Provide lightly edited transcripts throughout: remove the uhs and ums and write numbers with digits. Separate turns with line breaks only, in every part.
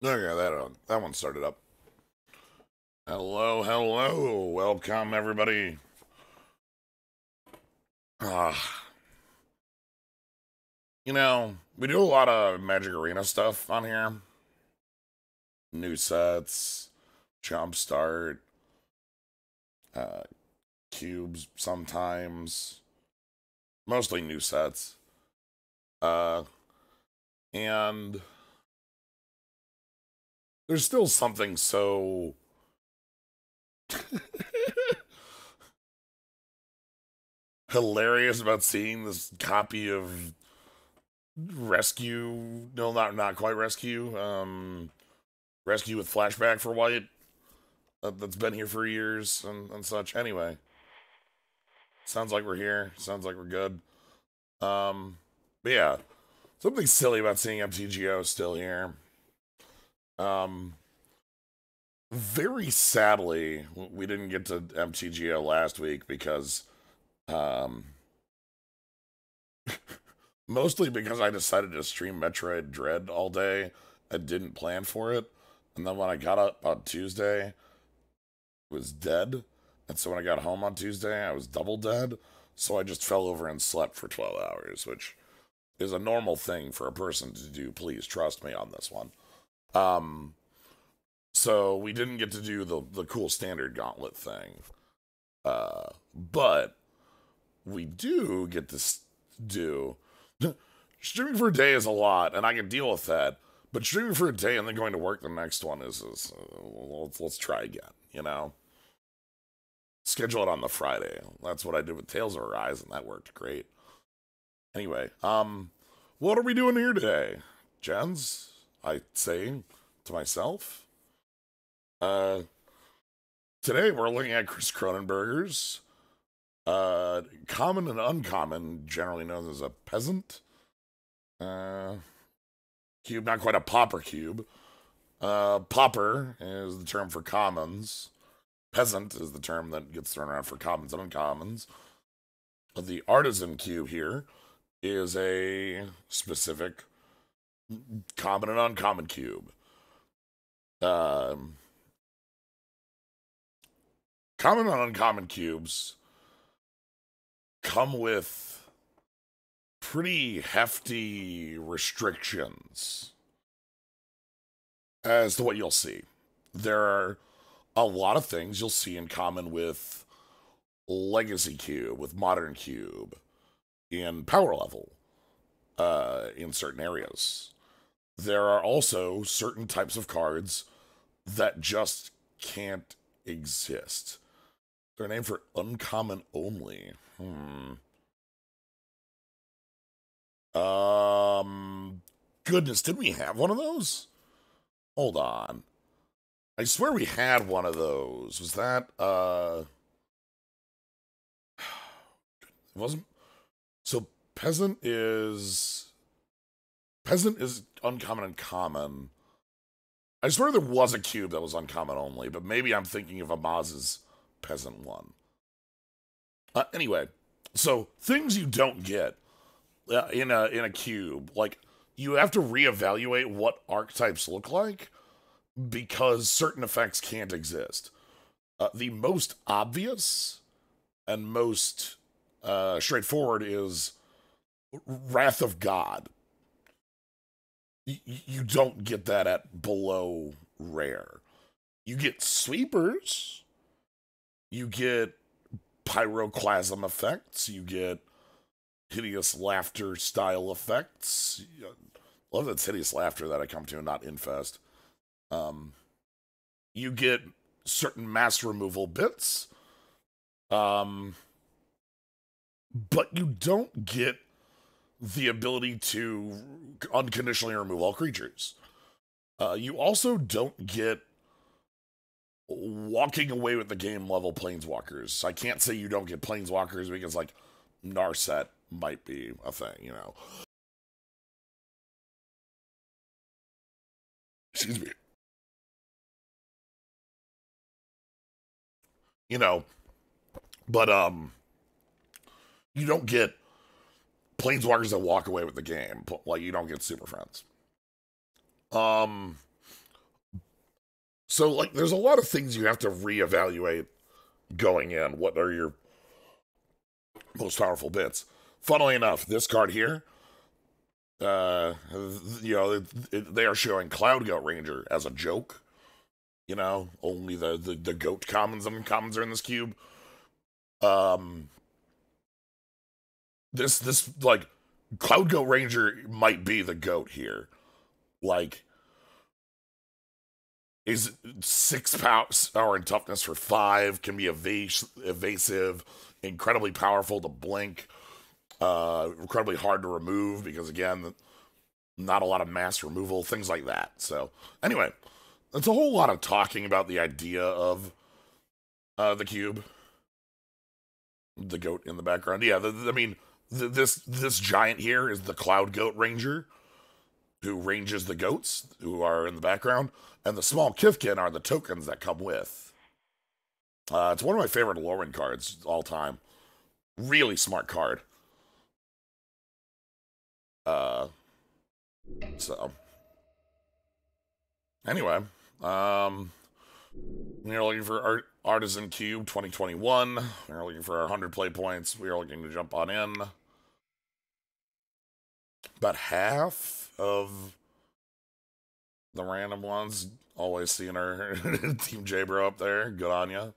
Okay, that one started up. Hello, hello, welcome everybody. Ah, we do a lot of Magic Arena stuff on here. New sets, Jumpstart, uh, cubes sometimes, mostly new sets. Uh, and there's still something so hilarious about seeing this copy of Rescue. No, not quite Rescue. Rescue with Flashback for White that's been here for years and such. Anyway, sounds like we're here. Sounds like we're good. Um, but yeah, something silly about seeing MTGO still here. Um, very sadly, we didn't get to MTGO last week because, um, mostly because I decided to stream Metroid Dread all day. I didn't plan for it. And then when I got up on Tuesday, it was dead. And so when I got home on Tuesday, I was double dead. So I just fell over and slept for 12 hours, which is a normal thing for a person to do. Please trust me on this one. Um, so we didn't get to do the cool standard gauntlet thing. But we do get to do streaming for a day is a lot, and I can deal with that. But streaming for a day and then going to work the next one is let's try again. Schedule it on the Friday. That's what I did with Tales of Arise, and that worked great. Anyway, what are we doing here today, Jens? I say to myself. Uh, Today we're looking at Chris Cronenberger's common and uncommon, generally known as a peasant. Cube, not quite a pauper cube. Pauper is the term for commons. Peasant is the term that gets thrown around for commons and uncommons. The artisan cube here is a specific common and uncommon cube. Common and uncommon cubes come with pretty hefty restrictions as to what you'll see. There are a lot of things you'll see in common with Legacy Cube, with Modern Cube, in power level, in certain areas. There are also certain types of cards that just can't exist. They're named for uncommon only. Goodness, did we have one of those? Hold on. I swear we had one of those. Was that, it wasn't? So Peasant is uncommon and common. I swear there was a cube that was uncommon only, but maybe I'm thinking of Amaz's Peasant one. Anyway, so things you don't get in a cube, like you have to reevaluate what archetypes look like because certain effects can't exist. The most obvious and most straightforward is Wrath of God. You don't get that at below rare. You get sweepers. You get pyroclasm effects. You get hideous laughter style effects. Love that's hideous laughter that I come to, not infest. You get certain mass removal bits. But you don't get the ability to unconditionally remove all creatures. You also don't get walking away with the game level planeswalkers. I can't say you don't get planeswalkers because, like, Narset might be a thing. Excuse me. You know, but, you don't get planeswalkers that walk away with the game. Like, you don't get super friends. Um, So, like, there's a lot of things you have to reevaluate going in. What are your most powerful bits? Funnily enough, this card here, you know, they are showing Cloud Goat Ranger as a joke. You know, only the goat commons and uncommons are in this cube. This like Cloud Goat Ranger might be the goat here. Like, is 6 power and toughness for 5, can be evasive, incredibly powerful to blink, incredibly hard to remove because again, not a lot of mass removal, things like that. So anyway, it's a whole lot of talking about the idea of the cube, the goat in the background. Yeah, I mean, this giant here is the Cloud Goat Ranger, who ranges the goats who are in the background, and the small Kithkin are the tokens that come with. It's one of my favorite Loren cards all time. Really smart card. So anyway, we are looking for Artisan Cube 2021. We are looking for our 100 play points. We are looking to jump on in. About half of the random ones. Always seeing our Team J-Bro up there. Good on ya.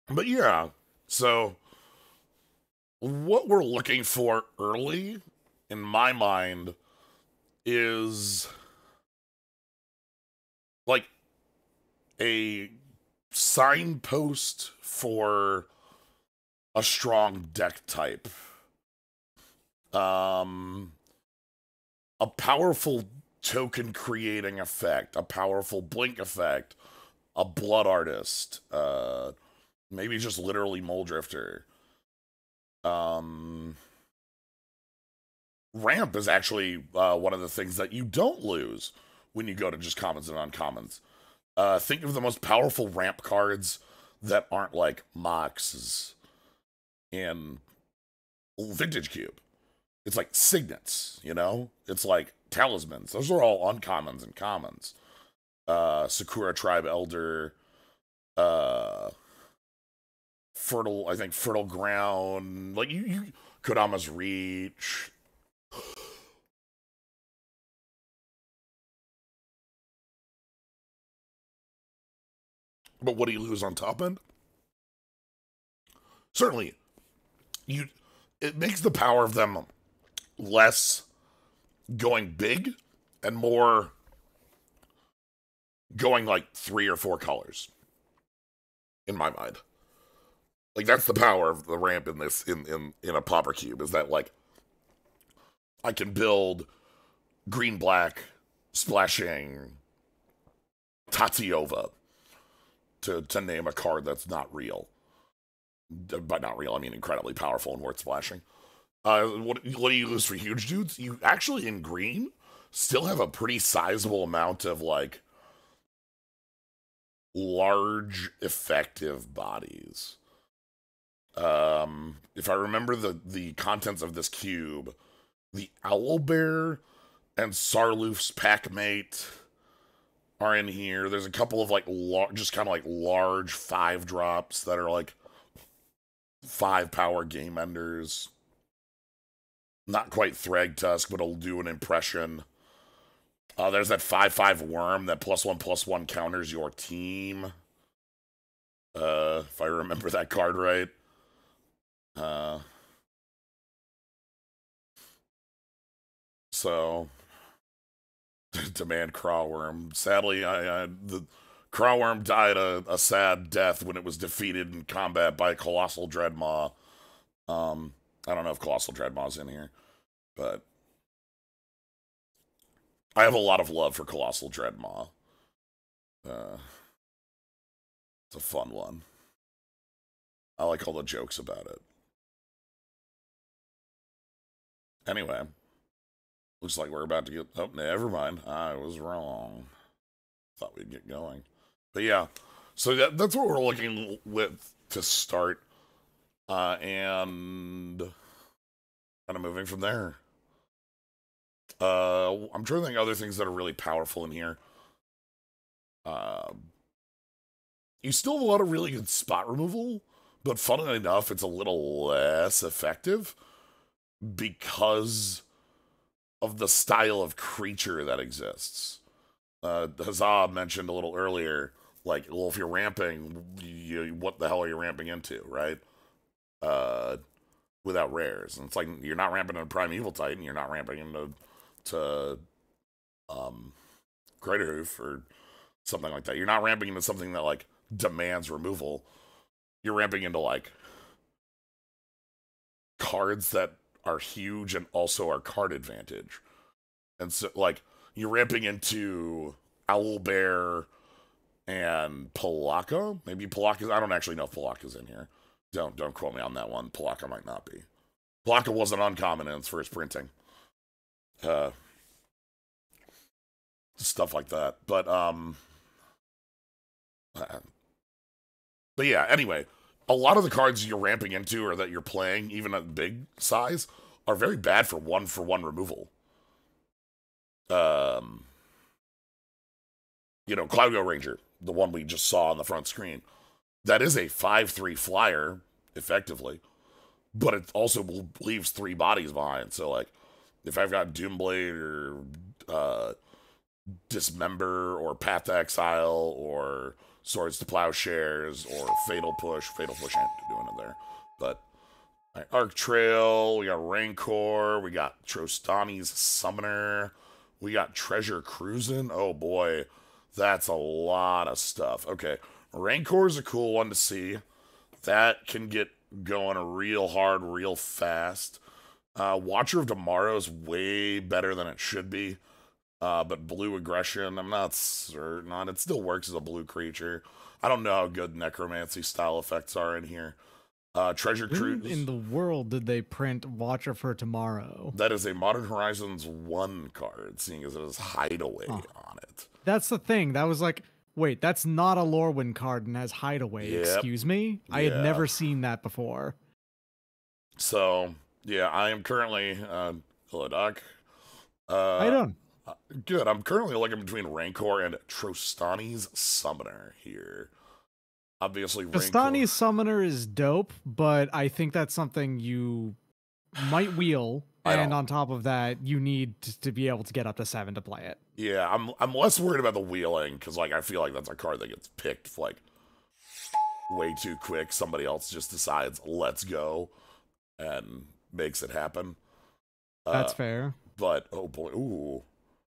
But yeah, so what we're looking for early, in my mind, is like a signpost for a strong deck type. A powerful token creating effect, a powerful blink effect, a blood artist, maybe just literally Mole Drifter. Ramp is actually one of the things that you don't lose when you go to just commons and uncommons. Think of the most powerful ramp cards that aren't like Moxes in Vintage Cube. It's like signets, you know? It's like talismans. Those are all uncommons and commons. Sakura Tribe Elder, Fertile Ground, like you Kodama's Reach. But what do you lose on top end? Certainly, it makes the power of them less going big and more going like 3 or 4 colors. In my mind. Like that's the power of the ramp in this in a Pauper Cube, is that like I can build green black splashing Tatiova to name a card that's not real. By not real, I mean incredibly powerful and worth splashing. What do you lose for huge dudes? You actually, in green, still have a pretty sizable amount of, like, large, effective bodies. If I remember the contents of this cube, the Owlbear and Sarloof's Packmate are in here. There's a couple of, like, just kind of, like, large 5-drops that are, like, 5 power game enders. Not quite Thragtusk, but it'll do an impression. There's that 5/5 worm that +1/+1 counters your team. If I remember that card right. So demand Crawworm. Sadly, the Crawworm died a sad death when it was defeated in combat by Colossal Dreadmaw. I don't know if Colossal Dreadmaw's in here, but I have a lot of love for Colossal Dreadmaw. It's a fun one. I like all the jokes about it. Anyway, looks like we're about to get... Oh, never mind. I was wrong. Thought we'd get going. But yeah, so that's what we're looking with to start. And kind of moving from there. I'm trying to think of other things that are really powerful in here. You still have a lot of really good spot removal, but funnily enough, it's a little less effective because of the style of creature that exists. Huzzah mentioned a little earlier, like, well, if you're ramping, what the hell are you ramping into, right? Without rares. And it's like, you're not ramping into Primeval Titan, you're not ramping into Craterhoof or something like that. You're not ramping into something that, like, demands removal. You're ramping into, like, cards that are huge and also are card advantage. And so, like, you're ramping into Owlbear and Palaka. Maybe Palaka's... I don't actually know if Palaka's in here. Don't quote me on that one. Palaka might not be. Palaka wasn't uncommon in its first printing. Stuff like that. But yeah, anyway, a lot of the cards you're ramping into or that you're playing, even at big size, are very bad for one removal. You know, Cloudgo Ranger, the one we just saw on the front screen. That is a 5/3 flyer, effectively. But it also leaves 3 bodies behind. So, like, if I've got Doomblade or Dismember or Path to Exile or Swords to Plowshares or Fatal Push ain't doing it there. But Arc Trail, we got Rancor, we got Trostani's Summoner, we got Treasure Cruisin'. Oh boy, that's a lot of stuff. Okay, Rancor's a cool one to see. That can get going real hard, real fast. Watcher of Tomorrow's way better than it should be. But Blue Aggression, I'm not certain on. It still works as a blue creature. I don't know how good Necromancy style effects are in here. Treasure Cruise.
When in the world did they print Watcher for Tomorrow?
That is a Modern Horizons 1 card, seeing as it has Hideaway on it.
That's the thing. That was like, wait, that's not a Lorwyn card and has Hideaway. Yep. Excuse me? I had never seen that before.
So, yeah, I am currently, hello, Doc.
How you doing?
Good. I'm currently looking between Rancor and Trostani's Summoner here. Obviously,
Trostani's Summoner is dope, but I think that's something you might wheel, and on top of that, you need to be able to get up to 7 to play it.
Yeah, I'm less worried about the wheeling, because, like, I feel like that's a card that gets picked, like, way too quick. Somebody else just decides, let's go, and makes it happen.
That's fair.
But, oh boy, ooh.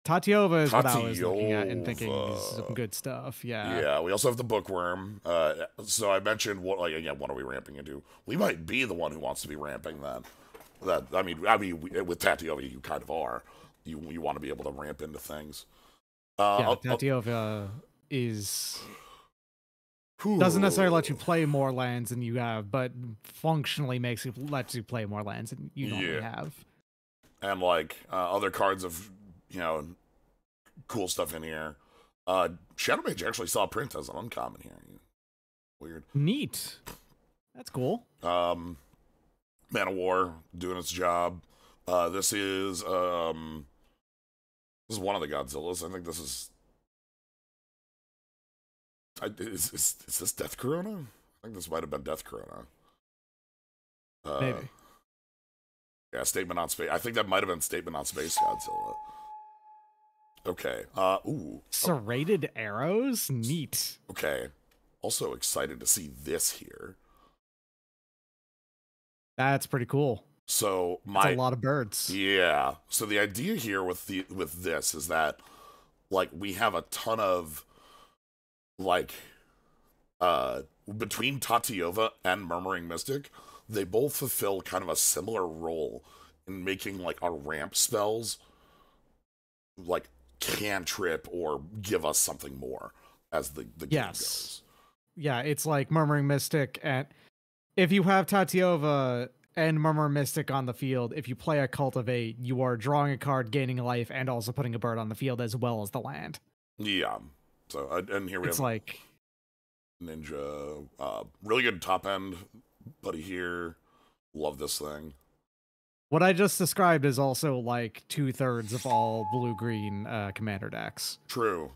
Tatyova is what I was looking at and thinking is some good stuff. Yeah.
Yeah. We also have the Bookworm. So I mentioned what are we ramping into? We might be the one who wants to be ramping that. I mean, with Tatyova, you kind of are. You want to be able to ramp into things.
Tatyova doesn't necessarily let you play more lands than you have, but functionally lets you play more lands than you normally have.
And like other cards of cool stuff in here. Shadow Mage actually saw print as an uncommon here. Weird.
Neat. That's cool.
Man of War doing its job. This is one of the Godzillas. I think this is. Is this Death Corona? I think this might have been Death Corona.
Maybe.
Yeah, Statement on Space. I think that might have been Statement on Space Godzilla. Okay. Ooh.
Serrated arrows? Neat.
Okay. Also excited to see this here.
That's pretty cool.
So
that's a lot of birds.
Yeah. So the idea here with this is that, like, we have a ton of, like, between Tatyova and Murmuring Mystic, they both fulfill kind of a similar role in making, like, our ramp spells, like, cantrip or give us something more as the game goes.
Yeah, it's like Murmuring Mystic, and if you have Tatyova and Murmuring Mystic on the field, if you play a Cultivate, you are drawing a card, gaining life, and also putting a bird on the field as well as the land.
Yeah. So, and here we have
like
Ninja, really good top end buddy here. Love this thing.
What I just described is also like 2/3 of all blue-green commander decks.
True.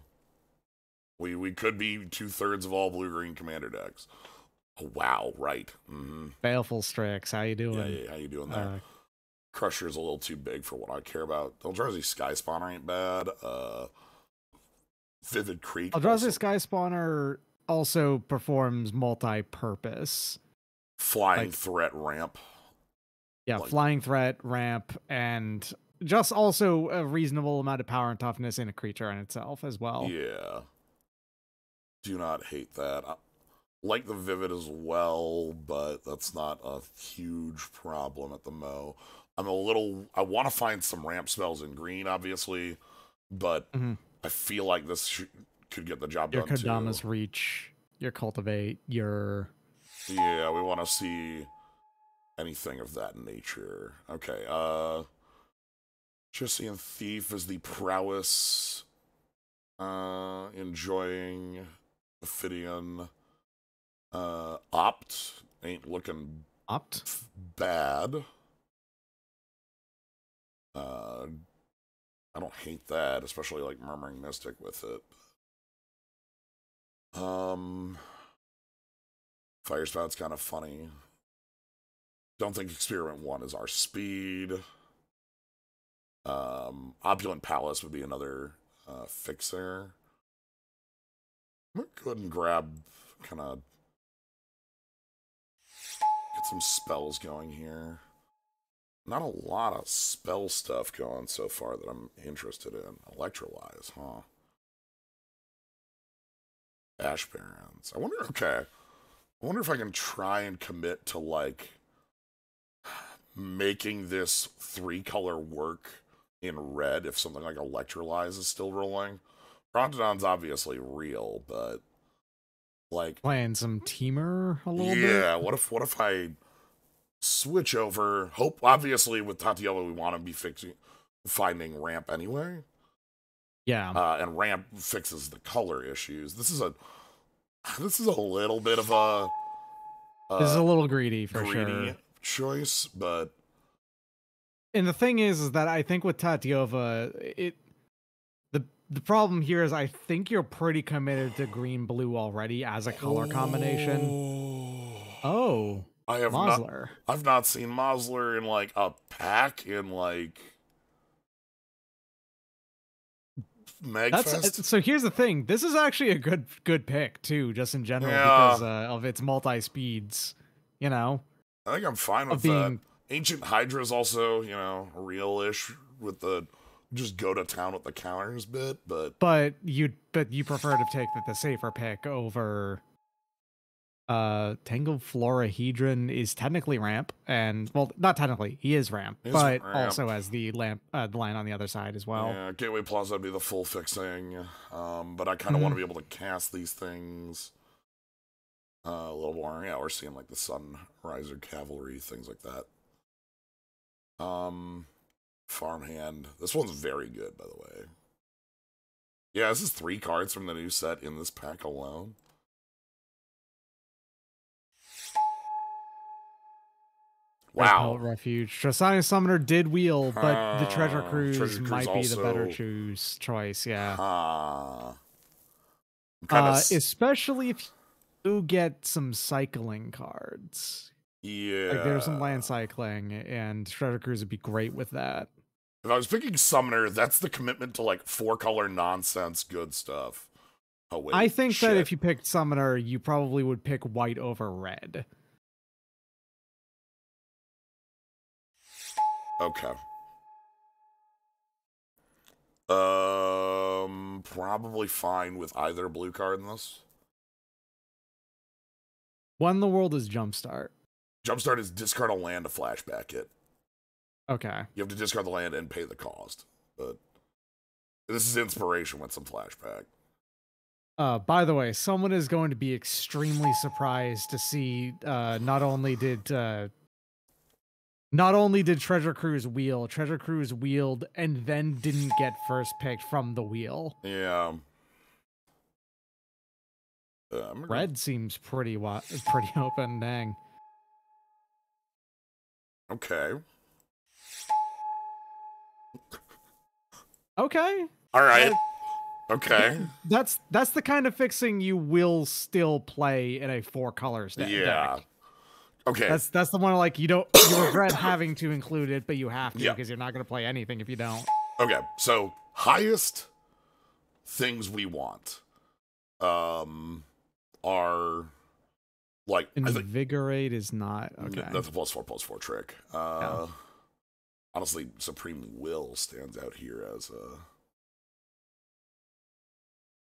We could be 2/3 of all blue-green commander decks. Oh, wow, right. Mm-hmm.
Baleful Strix, how you doing?
Yeah, how you doing there? Crusher's a little too big for what I care about. Eldrazi Sky Spawner ain't bad. Vivid Creek.
Eldrazi Sky Spawner also performs multi-purpose.
Flying Threat Ramp.
Yeah, Flying Threat, Ramp, and just also a reasonable amount of power and toughness in a creature in itself as well.
Yeah. Do not hate that. I like the Vivid as well, but that's not a huge problem at the mo. I want to find some ramp spells in green, obviously, but I feel like this could get the job done too.
Your Kodama's Reach, your Cultivate, your...
Yeah, we want to see anything of that nature. Okay, Jesse and Thief is the prowess. Enjoying Ophidian. Opt ain't looking bad. I don't hate that, especially like Murmuring Mystic with it. Fire Spout's kind of funny. Don't think Experiment 1 is our speed. Opulent Palace would be another fixer. I'm gonna go ahead and grab, kind of get some spells going here. Not a lot of spell stuff going so far that I'm interested in. Electrolyze, huh? Ash Barrens. I wonder if I can try and commit to, like, making this 3-color work in red if something like Electrolyze is still rolling. Prontodon's obviously real, but, like...
Playing some Teamer a little bit?
Yeah, what if I switch over? Obviously, with Tatiana, we want to be finding ramp anyway.
Yeah.
And ramp fixes the color issues. This is a little bit of a...
this is a little greedy, for sure.
Choice, but...
And the thing is that I think with Tatiova, the problem here is I think you're pretty committed to green-blue already as a color combination. Oh,
I have
Mosler.
I've not seen Mosler in, like, a pack in, like... Magfest?
So here's the thing. This is actually a good pick, too, just in general, because of its multi-speeds, you know?
I think I'm fine with that. Ancient Hydra is also, you know, real-ish with the just go to town with the counters bit, but
you prefer to take the safer pick over Tangled Florahedron is technically ramp, and well, not technically, he is ramp, but also has the line on the other side as well.
Yeah, Gateway Plaza would be the full fixing, but I kind of want to be able to cast these things a little more. Yeah, we're seeing like the Sunriser Cavalry, things like that. Farmhand. This one's very good, by the way. Yeah, this is 3 cards from the new set in this pack alone. Wow.
Refuge. Trasani Summoner did wheel, but the Treasure Cruise might be the better choice, yeah. Especially if you get some cycling cards.
Yeah.
Like there's some land cycling, and Treasure Cruise would be great with that.
If I was picking Summoner, that's the commitment to, like, 4-color nonsense good stuff. Oh, wait.
I think that if you picked Summoner, you probably would pick white over red.
Okay. Probably fine with either blue card in this.
What in the world is Jumpstart?
Jumpstart is discard a land to flashback it.
Okay.
You have to discard the land and pay the cost. But this is inspiration with some flashback.
By the way, someone is going to be extremely surprised to see not only did Treasure Cruise wheel, Treasure Cruise wheeled and then didn't get first picked from the wheel.
Yeah.
Red seems pretty open, dang.
Okay.
Okay.
All right. Okay.
That's the kind of fixing you will still play in a 4 colors deck.
Yeah. Okay.
That's the one like you regret having to include it, but you have to because you're not going to play anything if you don't.
Okay. So highest things we want are like
Invigorate is not okay.
That's a +4/+4 trick. Honestly, Supreme Will stands out here as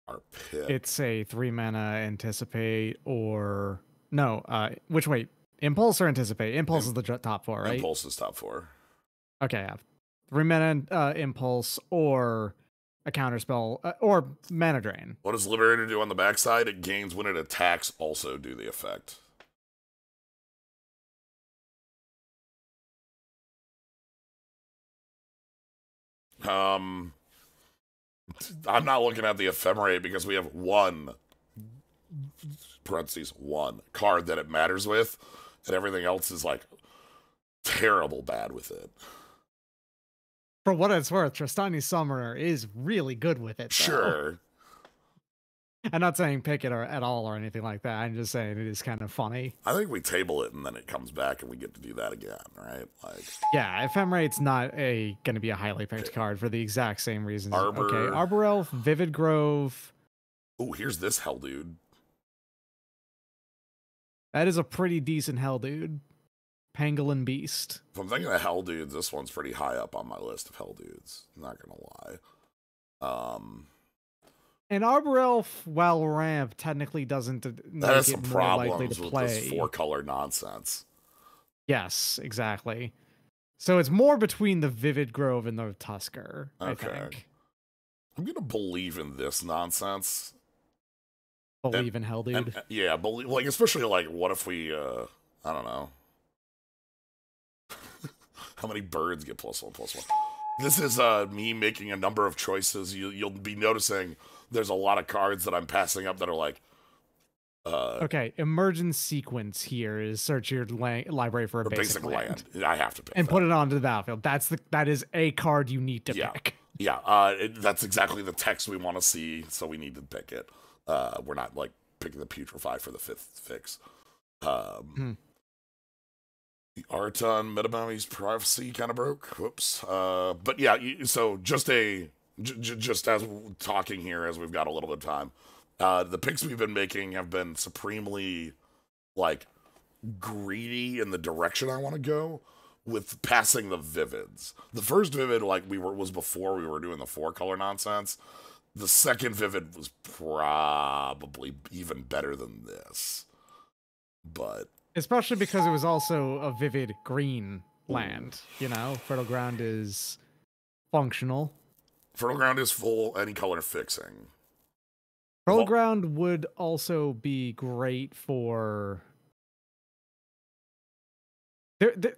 our pick.
It's a 3 mana Anticipate or no, which way? Impulse or Anticipate? Impulse is the top 4, right?
Impulse is top 4.
Okay, yeah. 3 mana Impulse or a counterspell or mana drain.
What does Liberator do on the backside? It gains when it attacks, also do the effect. I'm not looking at the ephemerate because we have one card that it matters with, and everything else is like terrible bad with it.
For what it's worth, Tristani Summoner is really good with it. Though.
Sure.
I'm not saying pick it at all or anything like that. I'm just saying it is kind of funny.
I think we table it and then it comes back and we get to do that again, right? Like,
yeah, Ephemerate's not going to be a highly picked card for the exact same reasons.
Arbor.
Okay, Arbor Elf, Vivid Grove.
Oh, here's this hell dude.
That is a pretty decent hell dude. Pangolin Beast.
If I'm thinking of hell dudes, this one's pretty high up on my list of hell dudes. I'm not gonna lie.
And Arbor Elf, while ramp, technically doesn't
that has some
more
problems
likely to
with
play.
this 4-color nonsense.
Yes, exactly. So it's more between the Vivid Grove and the Tusker, I think.
I'm gonna believe in this nonsense.
Believe in hell, dude.
Yeah, believe, like, especially like, what if we, I don't know. How many birds get +1/+1? This is me making a number of choices. You'll be noticing there's a lot of cards that I'm passing up that are like.
Okay, emergence sequence here is search your library for a basic land.
I have to pick
and put it onto the battlefield. That is a card you need to pick.
Yeah, that's exactly the text we want to see, so we need to pick it. We're not like picking the Putrefy for the 5th fix. The Artisan Metamami's Prophecy kind of broke. Whoops. But yeah, so just as talking here, as we've got a little bit of time, the picks we've been making have been supremely, like, greedy in the direction I want to go with passing the Vivids. The first Vivid, like, was before we were doing the 4-color nonsense. The second Vivid was probably even better than this. But
especially because it was also a vivid green land, you know? Fertile Ground is functional.
Fertile Ground is full any color fixing.
Fertile Ground would also be great for...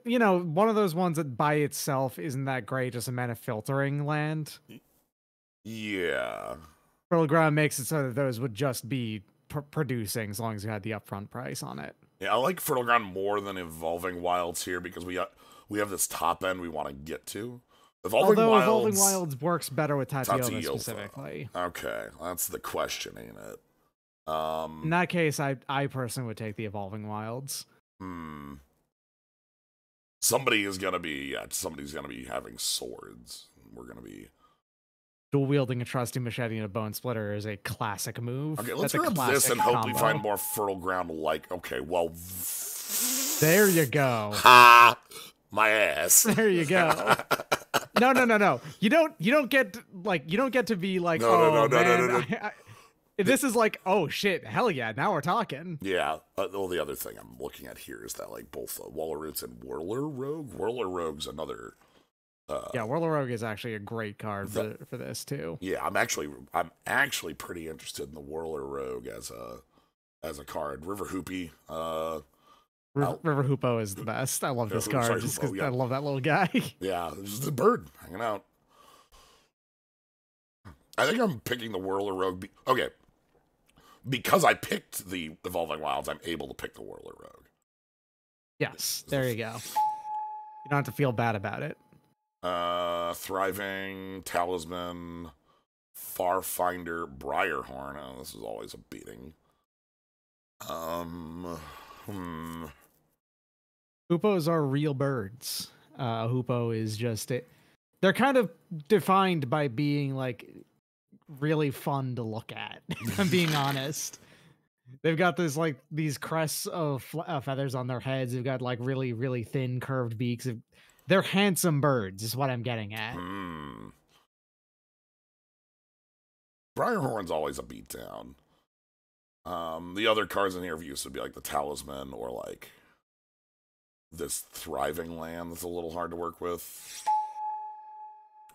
you know, one of those ones that by itself isn't that great, just a mana filtering land.
Yeah.
Fertile Ground makes it so that those would just be producing as long as you had the upfront price on it.
Yeah, I like Fertile Ground more than Evolving Wilds here because we have this top end we want to get to. Evolving Wilds
works better with Tatiova specifically.
Okay, that's the question, ain't it?
In that case, I personally would take the Evolving Wilds.
Somebody's gonna be having swords. We're gonna be
dual wielding a trusty machete and a bone splitter is a classic move.
Okay, let's grab this and hope we find more Fertile Ground like. Okay, well,
there you go.
Ha! My ass.
There you go. No. You don't get to be like, no. This is like, oh shit, hell yeah, now we're talking.
Yeah. Well, the other thing I'm looking at here is that like both Waller Roots and Whirler Rogue. Whirler Rogue's another.
Yeah, Whirler Rogue is actually a great card for this too.
Yeah, I'm actually pretty interested in the Whirler Rogue as a card. River Hoopy.
River Hoopo is the best. I love this card just because I love that little guy.
Yeah, just a bird hanging out. I think I'm picking the Whirler Rogue. Okay. Because I picked the Evolving Wilds, I'm able to pick the Whirler Rogue.
Yes, there you go. You don't have to feel bad about it.
Thriving, Talisman, Farfinder, Briarhorn. Oh, this is always a beating.
Hoopos are real birds. Hoopo is just it. They're kind of defined by being like really fun to look at. If I'm being honest. They've got this like these crests of feathers on their heads. They've got like really, really thin curved beaks. They're handsome birds, is what I'm getting at.
Briarhorn's always a beatdown. The other cards in here of use would be like the Talisman or like this Thriving Land that's a little hard to work with.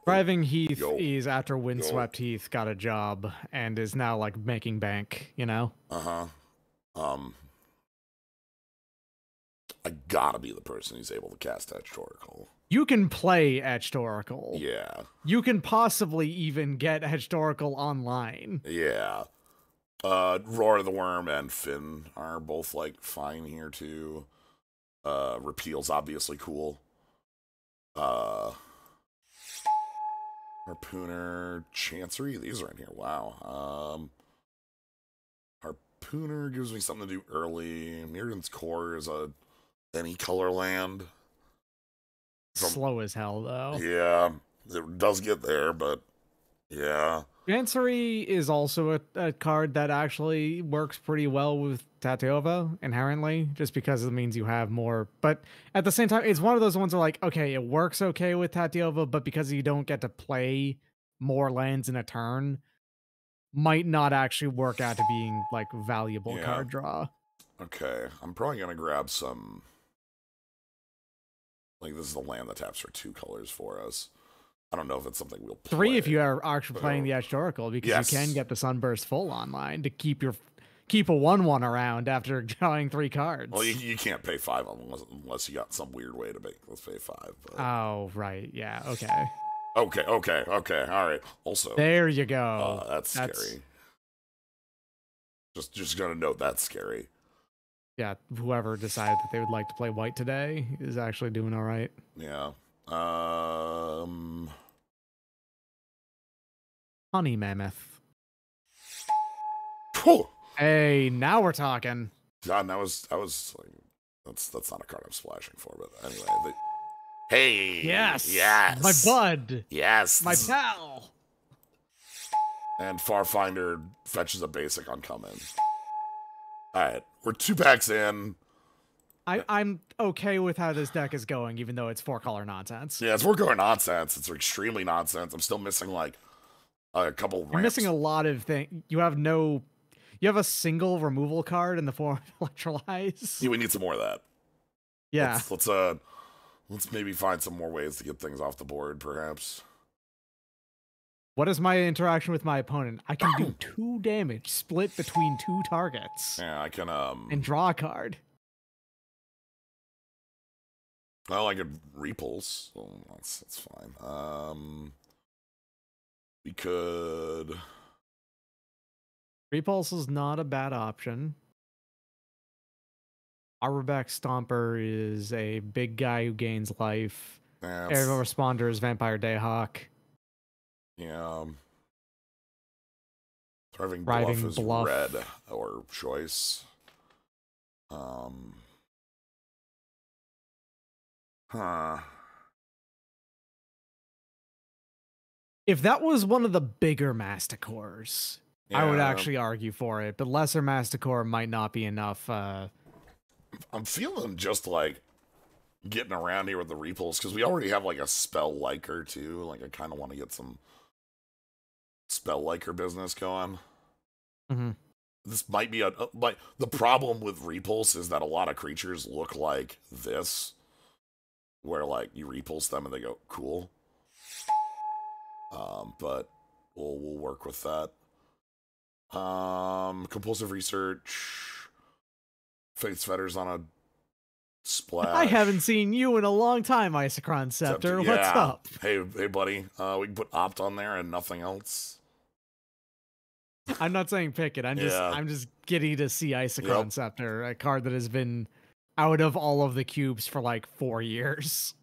Thriving Heath is after Windswept Heath got a job and is now like making bank, you know?
I gotta be the person who's able to cast Etched Oracle.
You can play Etched Oracle.
Yeah.
You can possibly even get Etched Oracle online.
Yeah. Roar of the Worm and Finn are both like fine here too. Repeal's obviously cool. Harpooner, Chancery, these are in here. Wow. Harpooner gives me something to do early. Mirrodin's Core is a any color land.
Slow as hell though.
Yeah, it does get there, but yeah.
Chancery is also a card that actually works pretty well with Tatyova inherently, just because it means you have more. But at the same time, it's one of those ones where like, okay, it works okay with Tatyova, but because you don't get to play more lands in a turn, might not actually work out to being like valuable card draw.
Okay, I'm probably gonna grab some. Like this is the land that taps for 2 colors for us. I don't know if it's something we'll play.
3 if you are actually playing the Etched Oracle, because you can get the Sunburst full online to keep a 1/1 around after drawing 3 cards.
Well, you can't pay 5 unless you got some weird way to let's pay 5. But...
Oh, right. Yeah,
okay. Okay, all right. Also,
there you go.
That's scary. Just gonna note that's scary.
Yeah, whoever decided that they would like to play white today is actually doing all right.
Yeah.
Honey Mammoth.
Whew.
Hey, now we're talking.
God, that was like that's not a card I'm splashing for, but anyway. Hey.
Yes. My bud.
Yes.
My pal.
And Farfinder fetches a basic on coming. All right, we're 2 packs in.
I'm okay with how this deck is going, even though it's 4-color nonsense.
Yeah, it's 4-color nonsense. It's extremely nonsense. I'm still missing like a couple ramps.
You're missing a lot of things. You have a single removal card in the form of Electrolyze.
Yeah, we need some more of that.
Yeah.
Let's maybe find some more ways to get things off the board, perhaps.
What is my interaction with my opponent? I can do 2 damage split between 2 targets.
Yeah, I can
and draw a card.
Well, I could repulse. So that's fine. We could.
Repulse is not a bad option. Arborback Stomper is a big guy who gains life. Aerial Responder is Vampire Dayhawk.
Yeah. Thriving Bluff is red or choice.
If that was one of the bigger Masticores, I would actually argue for it, but lesser Masticore might not be enough.
I'm feeling just like getting around here with the repulse because we already have like a Spell Liker too. Like I kind of want to get some Spell Liker business going.
Mm-hmm.
This might be like the problem with repulse is that a lot of creatures look like this, where like you repulse them and they go cool. But we'll work with that. Compulsive Research, Faith's Fetters on a splash.
I haven't seen you in a long time, Isochron Scepter.
Yeah.
What's up?
Hey, buddy. We can put Opt on there and nothing else.
I'm not saying pick it. I'm just giddy to see Isochron Scepter, a card that has been out of all of the cubes for like 4 years.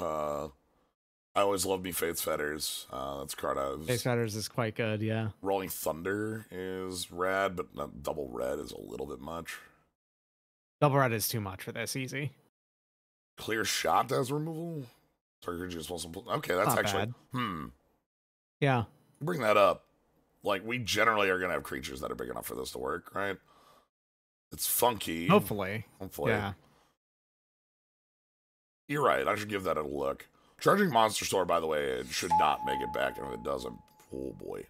Uh, I always love me Faith's Fetters. That's a card I was...
Face Fetters is quite good, yeah.
Rolling Thunder is rad, but not double red is a little bit much.
Double red is too much for this, easy.
Clear Shot as removal? Target just wants to... Okay, that's
Not
actually...
bad. Yeah.
Bring that up. Like, we generally are going to have creatures that are big enough for this to work, right? It's funky.
Hopefully.
Hopefully.
Yeah.
You're right. I should give that a look. Charging Monster Store, by the way, it should not make it back, and if it doesn't, oh boy.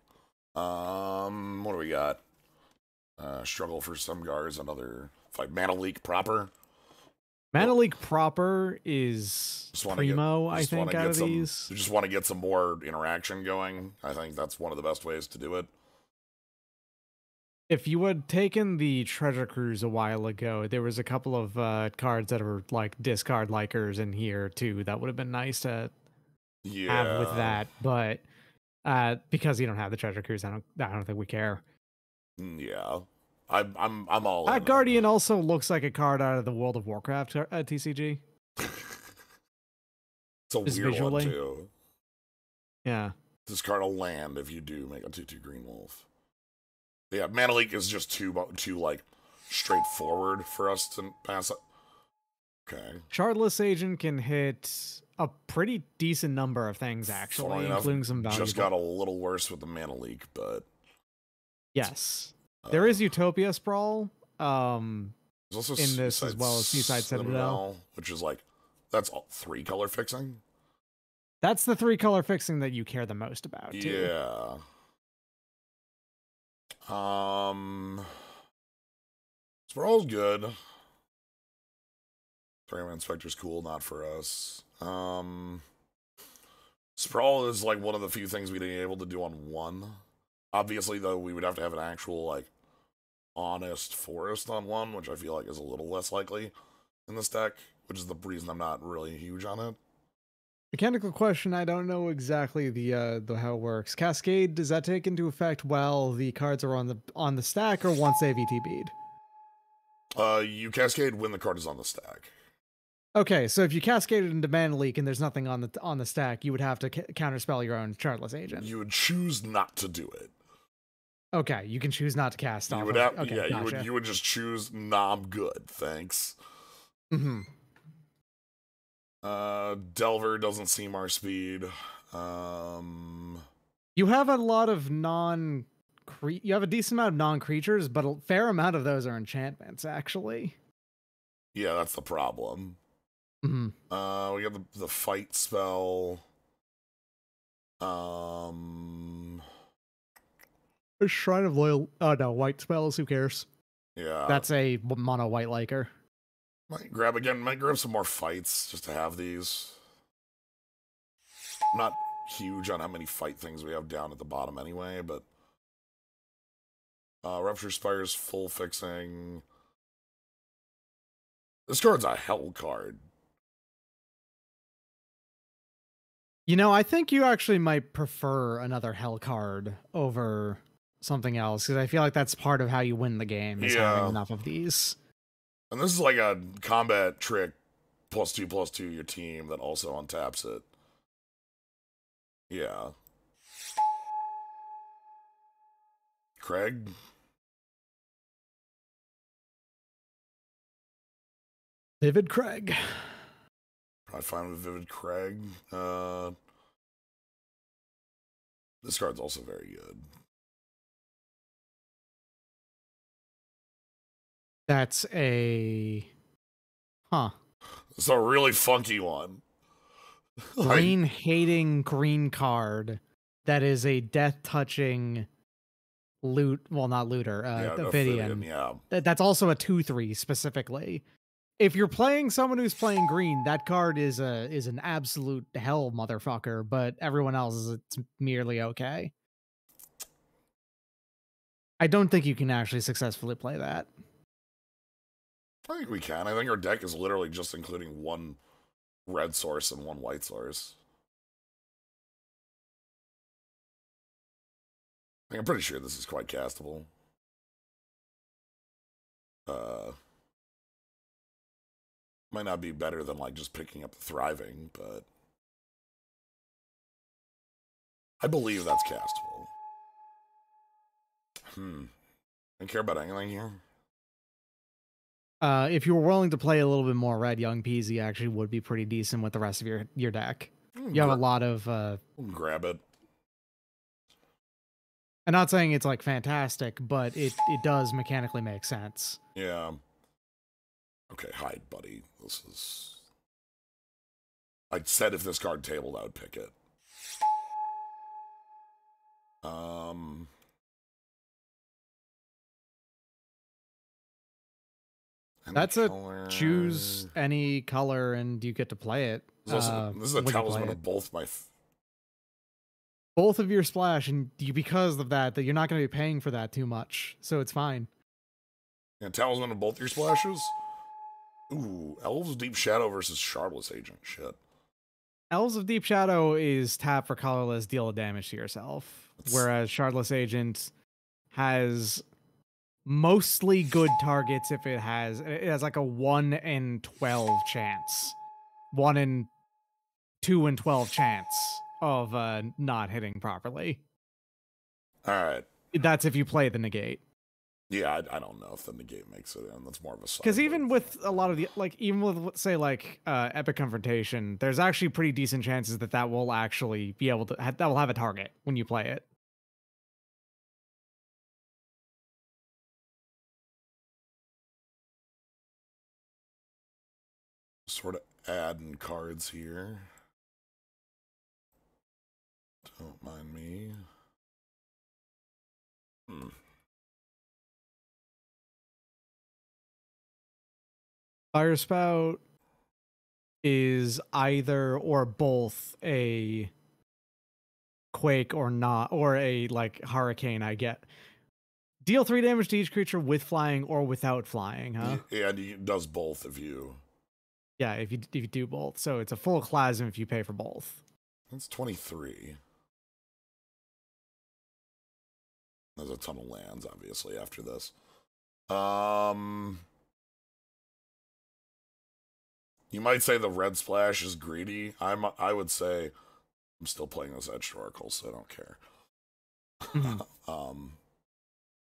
What do we got? Struggle for some guards, another fight. Mana Leak proper.
Mana Leak proper is primo, I think, out of these.
You just want to get some more interaction going. I think that's one of the best ways to do it.
If you had taken the Treasure Cruise a while ago, there was a couple of cards that were like discard likers in here too. That would have been nice to have with that, but because you don't have the Treasure Cruise, I don't think we care.
Yeah, I'm all in.
Guardian also looks like a card out of the World of Warcraft TCG.
It's a weird one too.
Yeah.
Discard a land if you do make a 2/2 green wolf. Yeah, Mana Leak is just too like straightforward for us to pass up. Okay.
Shardless Agent can hit a pretty decent number of things, actually, including some valuable.
Just got a little worse with the Mana Leak, but
yes, there is Utopia Sprawl.
There's also
in this as well as Seaside Citadel,
which is like that's all 3 color fixing.
That's the 3 color fixing that you care the most about. Too.
Yeah. Sprawl's good. Pyramid Inspector's cool, not for us. Sprawl is like one of the few things we'd be able to do on 1. Obviously, though, we would have to have an actual, like, honest forest on 1, which I feel like is a little less likely in this deck, which is the reason I'm not really huge on it.
Mechanical question, I don't know exactly the how it works. Cascade, does that take into effect while the cards are on the stack or once they've ETB'd?
You cascade when the card is on the stack.
Okay, so if you cascade it into Mana Leak and there's nothing on the stack, you would have to counterspell your own Chartless Agent.
You would choose not to do it.
Okay, you can choose not to cast off.
Okay, gotcha. you would just choose, nah, I'm good, thanks.
Mm-hmm.
Delver doesn't seem our speed.
You have a lot of you have a decent amount of non-creatures, but a fair amount of those are enchantments, actually.
Yeah, that's the problem.
Mm-hmm.
We got the fight spell.
Shrine of Loyal. Oh no, white spells. Who cares?
Yeah,
that's a mono white liker.
Might grab some more fights just to have these. I'm not huge on how many fight things we have down at the bottom anyway, but Rupture Spire's full fixing. This card's a hell card.
You know, I think you actually might prefer another hell card over something else, because I feel like that's part of how you win the game, is having enough of these.
And this is like a combat trick, +2/+2 your team that also untaps it. Yeah. Craig?
Vivid Craig.
Probably fine with Vivid Craig. This card's also very good.
That's a... It's
a really funky one.
Green-hating green card that is a death-touching loot... Well, not looter. Ophidian.
Yeah.
That's also a 2/3 specifically. If you're playing someone who's playing green, that card is an absolute hell motherfucker, but everyone else it's merely okay. I don't think you can actually successfully play that.
I think we can. I think our deck is literally just including 1 red source and 1 white source. I'm pretty sure this is quite castable. Might not be better than like just picking up the Thriving, but I believe that's castable. Don't care about anything here.
If you were willing to play a little bit more red, Young Peasy actually would be pretty decent with the rest of your deck. You have a lot of
grab it.
I'm not saying it's like fantastic, but it does mechanically make sense.
Yeah. Okay, hide, buddy. This is... I said if this card tabled, I would pick it.
That's color. Choose any color and you get to play it.
This is a talisman of both my...
both of your splash, and because of that you're not going to be paying for that too much, so it's fine.
Yeah, talisman of both your splashes? Ooh, Elves of Deep Shadow versus Shardless Agent. Shit.
Elves of Deep Shadow is tap for colorless, deal a damage to yourself. Whereas Shardless Agent has mostly good targets if it has like a 1 in 12 chance. 1 in 2 in 12 chance of not hitting properly.
Alright.
That's if you play the negate.
Yeah, I don't know if the negate makes it in. That's more of a side.
Because even with a lot of the, like, even with, say, like, Epic Confrontation, there's actually pretty decent chances that will actually be able to, that will have a target when you play it.
Sort of adding cards here. Don't mind me.
Fire Spout is either or both a quake or not, or a like hurricane. I get deal 3 damage to each creature with flying or without flying, huh?
Yeah, and it does both if you.
Yeah, if you do both, so it's a full Clasm if you pay for both.
That's 23. There's a ton of lands, obviously, after this. You might say the red splash is greedy. I would say I'm still playing this Edged Oracle, so I don't care.
Mm-hmm.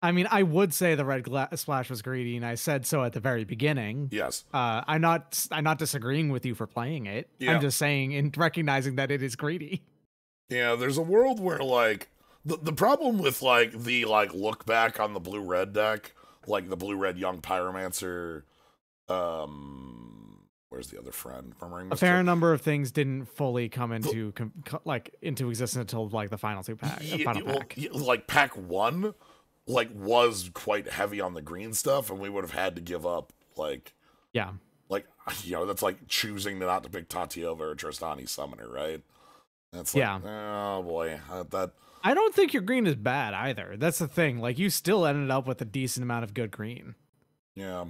I mean, I would say the red splash was greedy, and I said so at the very beginning.
Yes.
I'm not disagreeing with you for playing it. Yeah. I'm just saying and recognizing that it is greedy.
Yeah, there's a world where like the problem with like the like look back on the blue-red deck, like the blue-red Young Pyromancer, where's the other friend?
A fair number of things didn't fully come into into existence until like the final two pack. Pack.
Like pack 1, like was quite heavy on the green stuff, and we would have had to give up like that's like choosing not to pick Tatiova or Tristani Summoner, right? That's like, oh boy, that.
I don't think your green is bad either. That's the thing. Like you still ended up with a decent amount of good green.
Yeah.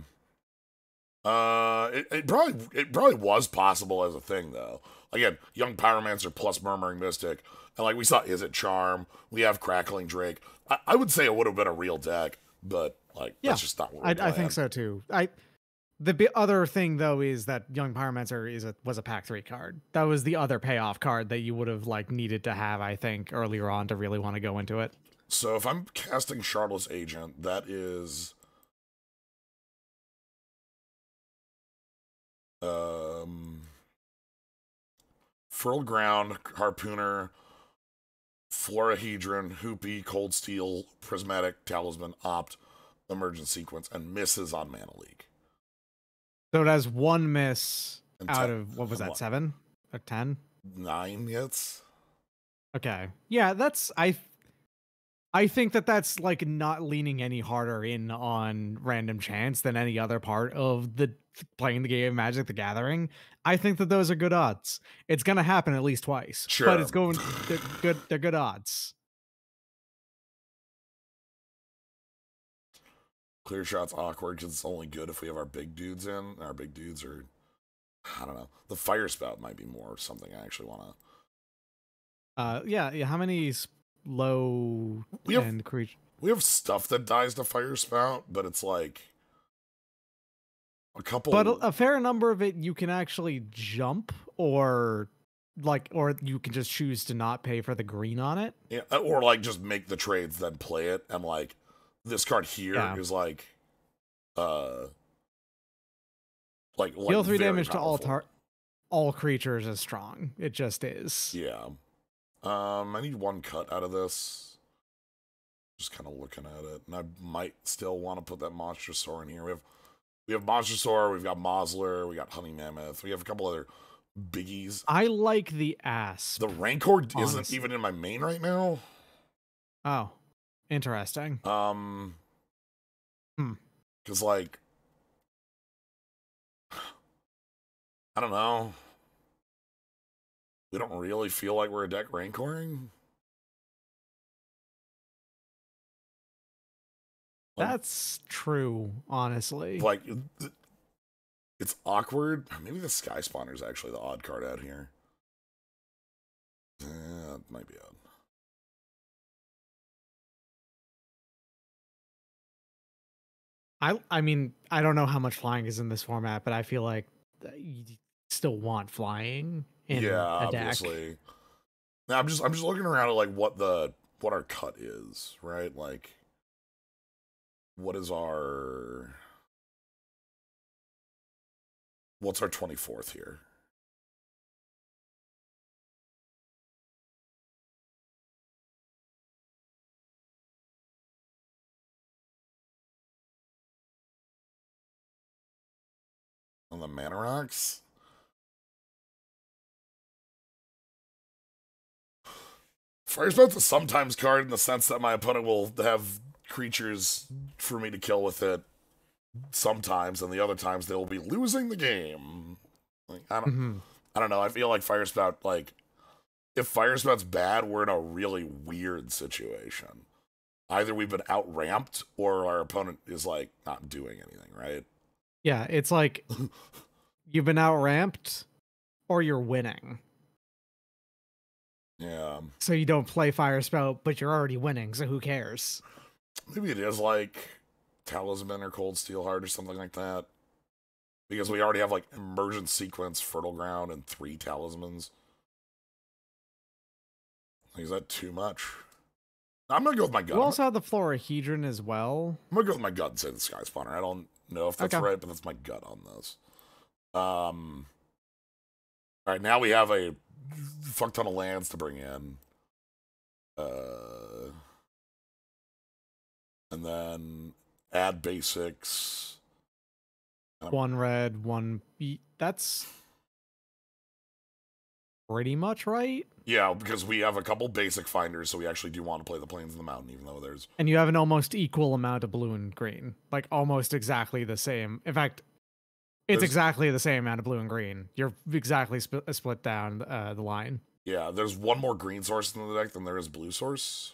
It probably was possible as a thing though. Again, Young Pyromancer plus Murmuring Mystic, and like we saw, Is It Charm? We have Crackling Drake. I would say it would have been a real deck, but like that's just not what
I think so too. The other thing though is that Young Pyromancer was a pack 3 card. That was the other payoff card that you would have like needed to have, I think, earlier on to really want to go into it.
So if I'm casting Shardless Agent, that is Furl Ground, Harpooner, Florahedron, Hoopy, Cold Steel, Prismatic, Talisman, Opt, Emergent Sequence, and misses on Mana Leak.
So it has 1 miss out of, what was that, 7 or 10?
9 hits.
Okay. Yeah, that's, I think that's like not leaning any harder in on random chance than any other part of the playing the game of Magic the Gathering. I think that those are good odds. It's going to happen at least twice.
Sure.
But it's going, they're good odds.
Clear Shot's awkward because it's only good if we have our big dudes in. Our big dudes are, I don't know. The Fire Spout might be more something I actually want
to. Yeah. How many low end creatures?
We have stuff that dies to Fire Spout, but it's like a couple.
But a fair number of it you can actually jump or like, or you can just choose to not pay for the green on it.
Yeah, or like just make the trades, then play it, and like this card here is like
deal 3
very
damage
powerful.
to all creatures is strong. It just is.
Yeah. I need 1 cut out of this. Just kind of looking at it, and I might still want to put that Monstrosaur in here. We have Monstrosaur, we've got Mosler, we got Honey Mammoth, we have a couple other biggies.
I like the Asp.
The Rancor isn't even in my main right now.
Oh, interesting.
Because like, I don't know. We don't really feel like we're a deck Rancoring.
That's true, honestly.
Like, it's awkward. Maybe the Sky Spawner is actually the odd card out here. Yeah, it might be
odd. I mean, I don't know how much flying is in this format, but I feel like you still want flying in a
obviously.
deck.
Now I'm just looking around at like what our cut is, right? Like, what's our 24th here? On the Mana Rocks? Firespout's a sometimes card in the sense that my opponent will have creatures for me to kill with it sometimes, and the other times they will be losing the game. Like, I don't know. I feel like Firespout, like, if Firespout's bad, we're in a really weird situation. Either we've been out-ramped, or our opponent is, like, not doing anything, right?
Yeah, it's like, you've been out-ramped, or you're winning.
Yeah.
So you don't play Firespout, but you're already winning, so who cares?
Maybe it is like Talisman or Cold Steel Heart or something like that. Because we already have like Immersion Sequence, Fertile Ground, and 3 Talismans. Like, is that too much? I'm gonna go with my gut.
You also have the Florahedron as well.
I'm gonna go with my gut and say the Sky Spawner. I don't know if that's right, but that's my gut on this. Alright, now we have a fuck ton of lands to bring in. And then add basics.
1 red, 1 that's pretty much right.
Yeah, because we have a couple basic finders, so we actually do want to play the Plains of the Mountain, even though there's...
And you have an almost equal amount of blue and green. Like, almost exactly the same. In fact, it's exactly the same amount of blue and green. You're exactly split down the line.
Yeah, there's 1 more green source in the deck than there is blue source.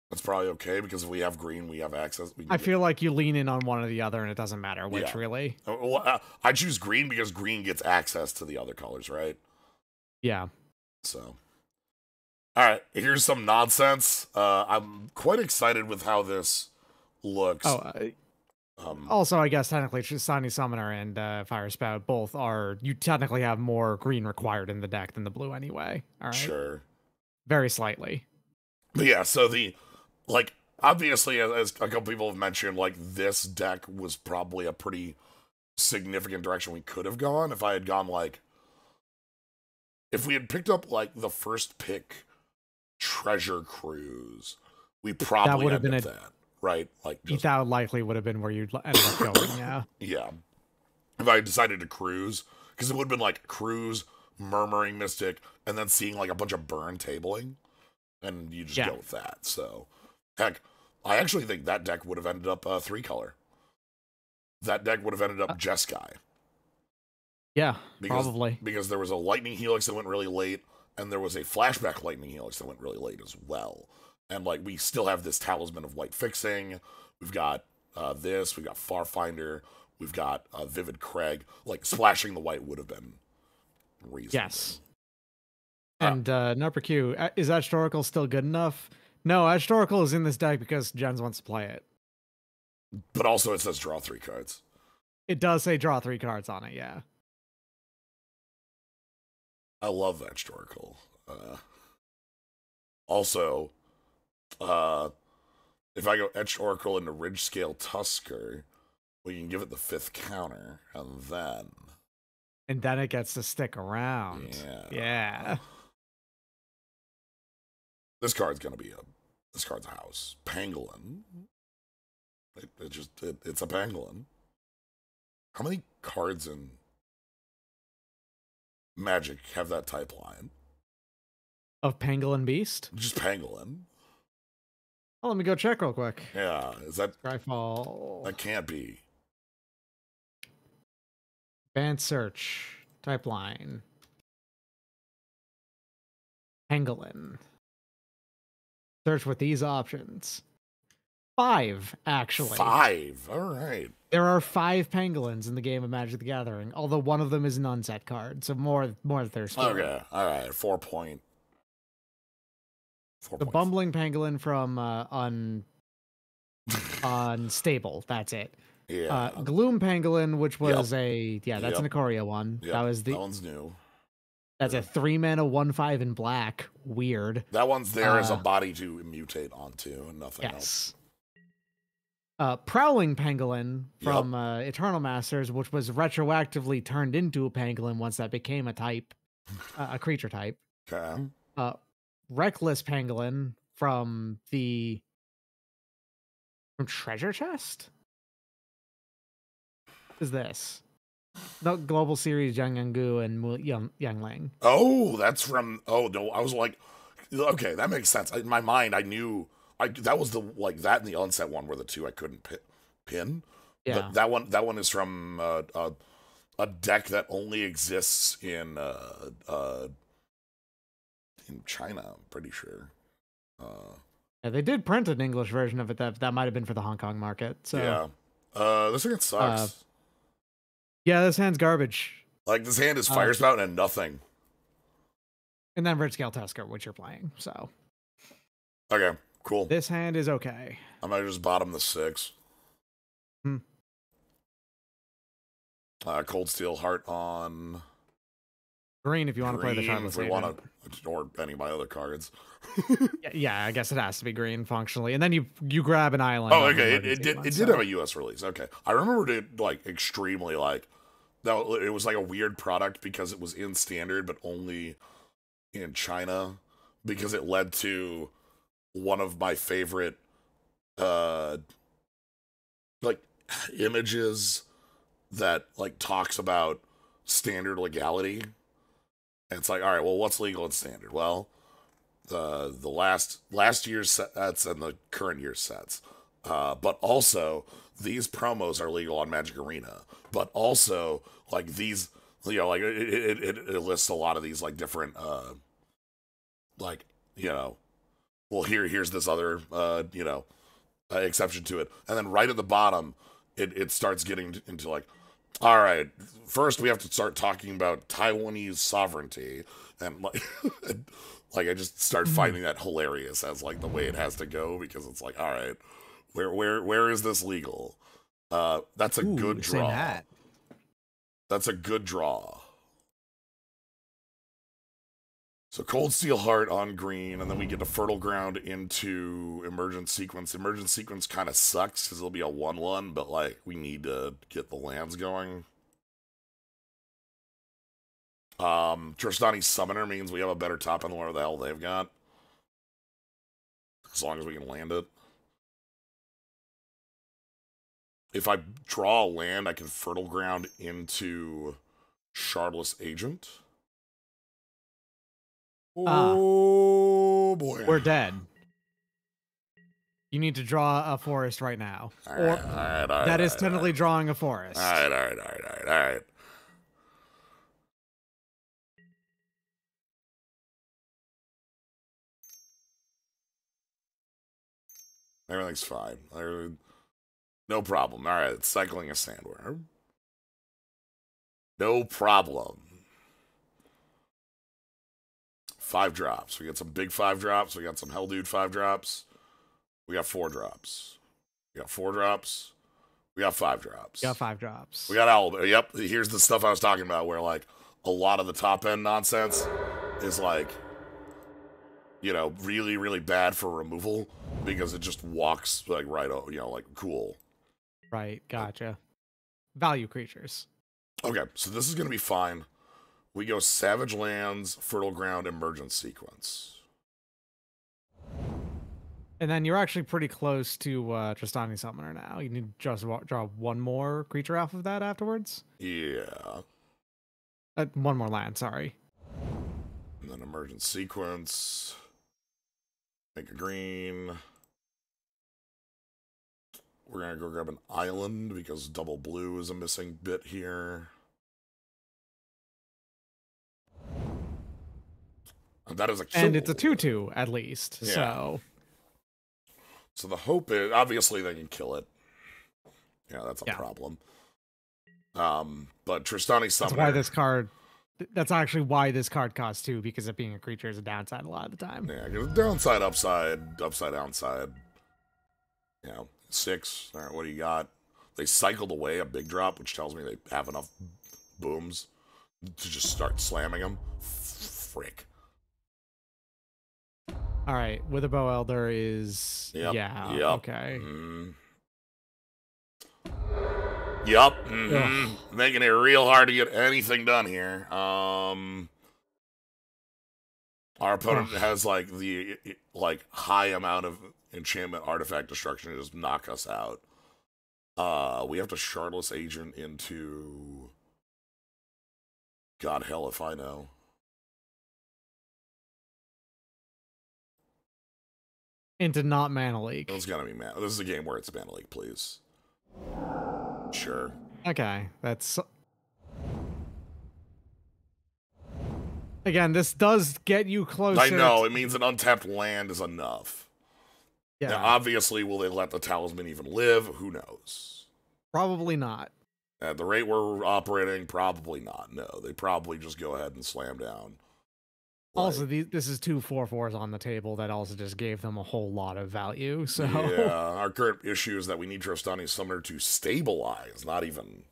That's probably okay, because if we have green, we have access.
I feel like you lean in on one or the other, and it doesn't matter which, really.
Well, I choose green because green gets access to the other colors, right?
Yeah.
So, all right, here's some nonsense. I'm quite excited with how this looks.
Also, I guess technically Shiny Summoner and Firespout both are... You technically have more green required in the deck than the blue anyway. All right?
Sure.
Very slightly.
But yeah, so like, obviously, as a couple people have mentioned, like, this deck was probably a pretty significant direction we could have gone if I had gone, like... If we had picked up, like, the first pick Treasure Cruise, we probably would have been that, right? Like,
that likely would have been where you'd ended up going, yeah.
Yeah. If I decided to cruise, because it would have been, like, Cruise, Murmuring Mystic, and then seeing, like, a bunch of burn tabling, and you just go with that, so... Heck, I actually think that deck would have ended up 3-color. That deck would have ended up Jeskai.
Yeah, probably.
Because there was a Lightning Helix that went really late, and there was a Flashback Lightning Helix that went really late as well. And, like, we still have this Talisman of White Fixing. We've got this. We've got Farfinder. We've got Vivid Craig. Like, splashing the white would have been reasonable.
Yes. And Number Q, is Edge Oracle still good enough? No, Edge Oracle is in this deck because Jens wants to play it.
But also it says draw 3 cards.
It does say draw 3 cards on it, yeah.
I love Etched Oracle. Also, if I go Etched Oracle into Ridge Scale Tusker, we can give it the 5th counter, and then...
And then it gets to stick around. Yeah.
This card's gonna be this card's a house. Pangolin. It's a pangolin. How many cards in Magic have that type line?
Of Pangolin Beast?
Just pangolin.
Oh, let me go check real quick.
Yeah, is that...
Skyfall.
That can't be.
Advanced search. Type line. Pangolin. Search with these options. 5, actually.
5. All right.
There are 5 pangolins in the game of Magic the Gathering, although one of them is an unset card, so more there's 4.
Okay, all right. 4 point.
The bumbling pangolin from Unstable. That's it.
Yeah.
Gloom pangolin, which was that's
Yep.
an Ikoria one.
Yep. That one's new.
That's a 3-mana 1/5 in black. Weird.
That one's there as a body to mutate onto, and nothing else.
Prowling pangolin from Eternal Masters, which was retroactively turned into a pangolin once that became a type, a creature type.
Okay.
Reckless pangolin from Treasure Chest. What is this? The Global Series Jiangyangu and Yangling.
Oh, that's from... Oh, no, I was like... Okay, that makes sense. In my mind, I knew... that was that and the Unset one were the two I couldn't pin.
Yeah.
That one is from a deck that only exists in China, I'm pretty sure.
Yeah, they did print an English version of it that might have been for the Hong Kong market. So
yeah. This thing sucks.
Yeah, this hand's garbage.
Like, this hand is Fire Spout and nothing.
And then Red Scale Tusker, which you're playing, so.
Okay, cool.
This hand is okay.
I might just bottom the 6. Cold Steel Heart on...
Green if you want to play the Shardless Agent.
Or any of my other cards.
Yeah, I guess it has to be green functionally. And then you grab an island.
Oh, okay. It did have a US release. Okay. I remembered it extremely that it was a weird product because it was in standard but only in China, because it led to one of my favorite images that talks about standard legality. And it's all right, well, what's legal and standard? Well, the last year's sets and the current year's sets. But also, these promos are legal on Magic Arena. But also, these, it lists a lot of these, different, well, here's this other, exception to it. And then right at the bottom, it starts getting into, all right, first we have to start talking about Taiwanese sovereignty, and I just start finding that hilarious as the way it has to go, because it's all right, where is this legal? That's a good draw. That's a good draw. So Cold Steel Heart on green, and then we get a Fertile Ground into Emergent Sequence. Emergent Sequence kind of sucks because it'll be a 1/1, but we need to get the lands going. Tristani Summoner means we have a better top end than whatever the hell they've got. As long as we can land it. If I draw a land, I can Fertile Ground into Shardless Agent. Oh, boy.
We're dead. You need to draw a forest right now.
All right,
that is technically drawing a forest.
All right. Everything's fine. No problem. All right, cycling a Sandworm. No problem. 5 drops. We got some big 5 drops. We got some Hell Dude 5 drops. We got 4 drops. We got 4 drops. We got 5 drops.
Got 5 drops.
We got Owl. Yep. Here's the stuff I was talking about, where like a lot of the top end nonsense is like, you know, really, really bad for removal because it just walks like right, you know, like cool.
Right. Gotcha. Value creatures.
Okay, so this is gonna be fine. We go Savage Lands, Fertile Ground, Emergent Sequence.
And then you're actually pretty close to Tristani Summoner now. You need to just draw one more creature off of that afterwards.
Yeah.
One more land, sorry.
And then Emergent Sequence. Make a green. We're gonna go grab an island because double blue is a missing bit here. And that is a kill.
And it's a 2/2 at least.
Yeah. So the hope is, obviously they can kill it. Yeah, that's a problem. But Tristani Summoner.
That's why this card. That's actually why this card costs 2, because it being a creature is a downside a lot of the time.
Yeah, because downside, upside, downside. You know, 6. All right, what do you got? They cycled away a big drop, which tells me they have enough booms to just start slamming them. Frick.
All right, Witherbow Elder is...
Yep.
Yeah,
yep.
okay.
Yep. Making it real hard to get anything done here. Our opponent has like the high amount of enchantment artifact destruction to just knock us out. We have to Shardless Agent into God hell if I know.
Into not Mana Leak.
It's gotta be Mana. This is a game where it's Mana Leak, please. Sure.
Okay, that's... Again, this does get you closer.
I know, it means an untapped land is enough.
Yeah.
Now, obviously, will they let the Talisman even live? Who knows?
Probably not.
At the rate we're operating, probably not. No, they probably just go ahead and slam down.
Also, this is 2 4/4s on the table that also just gave them a whole lot of value. So
yeah, our current issue is that we need Tristani Summoner to stabilize, not even.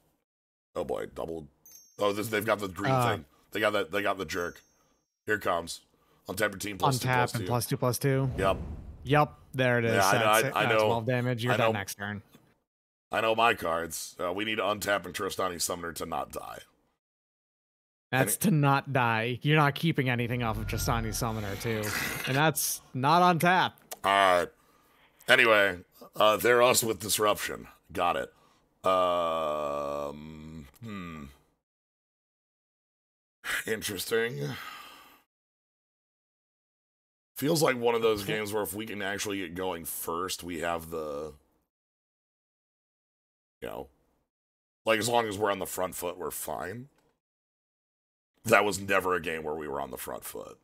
Oh boy, double. Oh, they've got the green thing. They got that. They got the jerk. Here it comes. Untap your team plus
untap
2/2.
and +2/+2.
Yep.
Yep. There it is.
Yeah, I know.
12 damage. You're done next turn.
I know my cards. We need to untap and Tristani Summoner to not die.
That's to not die. You're not keeping anything off of Tristani Summoner, too. And that's not on tap.
Alright. Anyway, they're us with Disruption. Got it. Interesting. Feels like one of those games where if we can actually get going first, we have the... You know... Like, as long as we're on the front foot, we're fine. That was never a game where we were on the front foot.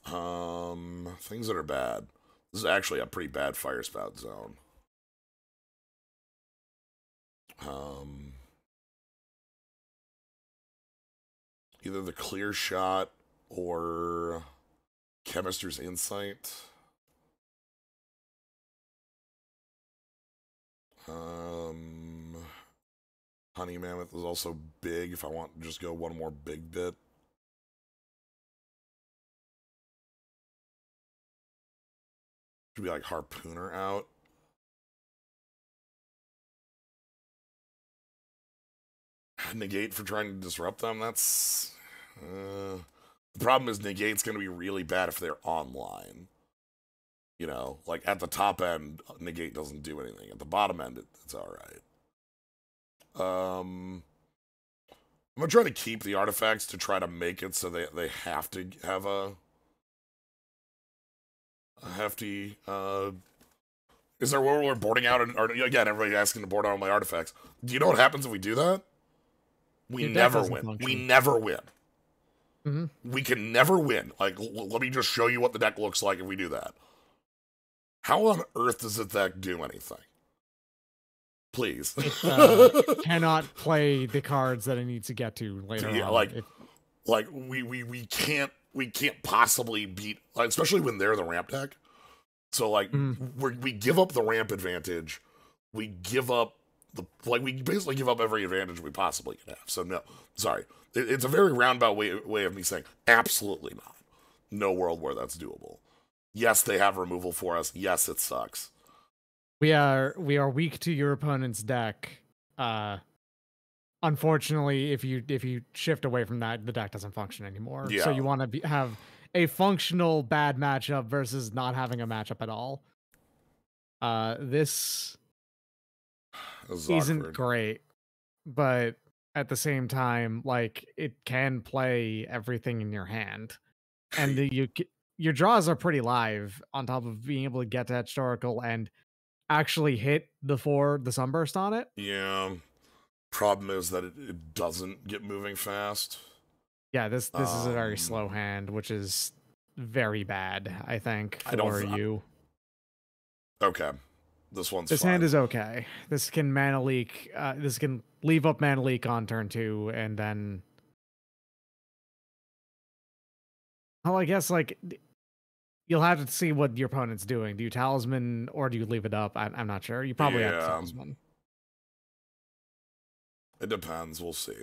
Things that are bad. This is actually a pretty bad Fire Spout zone. Either the Clear Shot or Chemister's Insight. Honey Mammoth is also big if I want to just go one more big bit. Should be like Harpooner out. Negate for trying to disrupt them, that's... the problem is Negate's going to be really bad if they're online. You know, like at the top end, Negate doesn't do anything. At the bottom end, it's alright. I'm gonna try to keep the artifacts to try to make it so they have to have a hefty, is there where we're boarding out, or again, everybody asking to board out all my artifacts. Do you know what happens if we do that? We never win. We never win. We can never win. Like, let me just show you what the deck looks like if we do that. How on earth does the deck do anything? Please.
It cannot play the cards that it needs to get to later on.
Like we can't possibly beat, especially when they're the ramp deck. So like we give up the ramp advantage we give up we basically give up every advantage we possibly can have. So no, sorry, it's a very roundabout way of me saying absolutely not. No world where that's doable. Yes, they have removal for us. Yes, it sucks.
We are weak to your opponent's deck. Unfortunately, if you shift away from that, the deck doesn't function anymore.
Yeah.
So you want to have a functional bad matchup versus not having a matchup at all. This isn't
awkward.
great, but at the same time, like, it can play everything in your hand, and your draws are pretty live. On top of being able to get that historical and actually hit the sunburst on it.
Yeah. Problem is that it doesn't get moving fast.
Yeah, this is a very slow hand, which is very bad, I think, for you.
Okay. This one's
This
fine.
hand is okay. This can mana leak. This can leave up mana leak on turn 2, and then. Well, I guess like you'll have to see what your opponent's doing. Do you talisman or do you leave it up? I'm not sure. You probably have to talisman.
It depends. We'll see.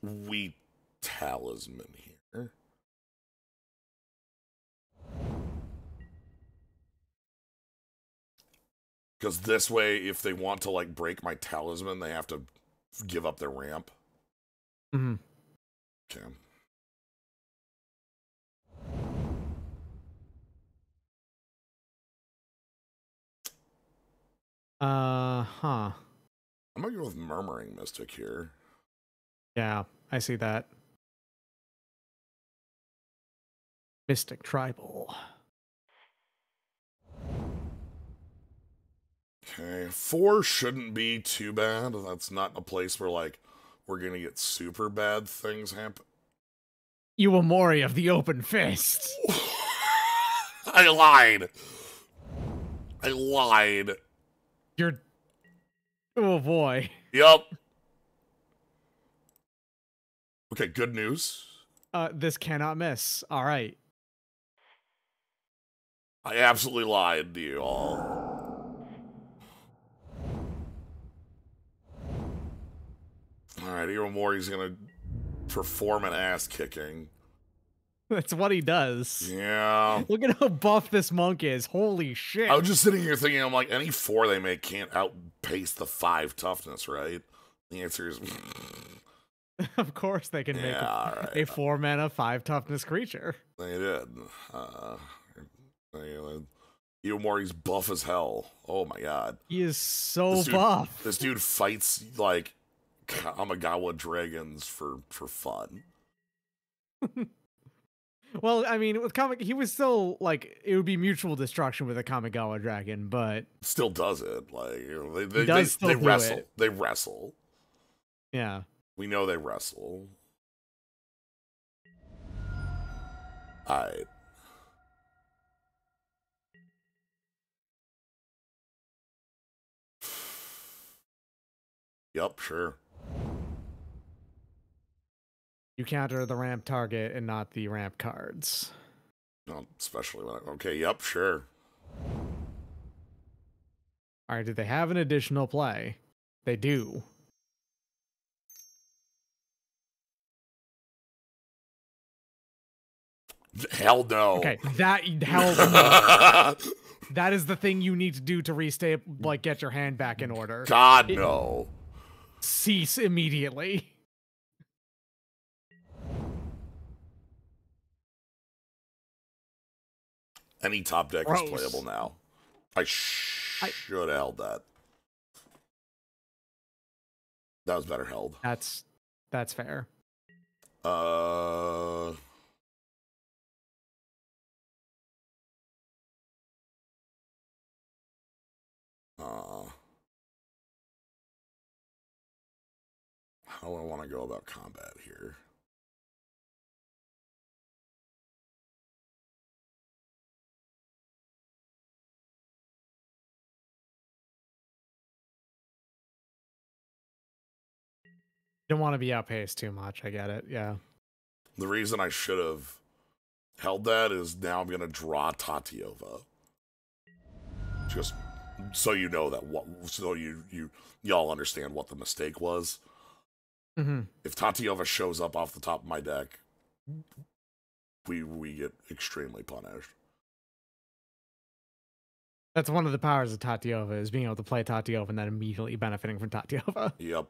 We talisman here. Because this way, if they want to like break my talisman, they have to give up their ramp.
Mm-hmm.
Okay.
Huh.
I'm gonna go with Murmuring Mystic here.
Yeah, I see that. Mystic Tribal.
Okay, 4 shouldn't be too bad. That's not a place where, like, we're gonna get super bad things happen.
Iwamori of the Open Fist.
I lied. I lied.
You're... Oh, boy.
Yup. Okay, good news.
This cannot miss. All right.
I absolutely lied to you all. Alright, Iwamori's gonna perform an ass kicking.
That's what he does.
Yeah.
Look at how buff this monk is. Holy shit.
I was just sitting here thinking, I'm like, any 4 they make can't outpace the 5 toughness, right? The answer is...
Of course they can make a 4 mana 5 toughness creature.
They did. Iwamori's buff as hell. Oh my god.
He is so buff.
This dude fights like Kamigawa dragons for fun.
Well, I mean, with he was still like, it would be mutual destruction with a Kamigawa dragon, but
still does it. Like,
they
wrestle.
It.
They wrestle.
Yeah.
We know they wrestle. Alright. Yep, sure.
You counter the ramp target and not the ramp cards.
No, especially when okay, yep, sure.
Alright, do they have an additional play? They do.
Hell no.
Okay, hell no. That is the thing you need to do to restate, like, get your hand back in order.
God, no.
Cease immediately.
Any top deck is playable now. I should have held that. That was better held.
That's fair.
How do I want to go about combat here?
Don't want to be outpaced too much. I get it. Yeah.
The reason I should have held that is now I'm gonna draw Tatiova. Just so you know that so y'all understand what the mistake was. If Tatiova shows up off the top of my deck, we get extremely punished.
That's one of the powers of Tatiova, is being able to play Tatiova and then immediately benefiting from Tatiova.
Yep.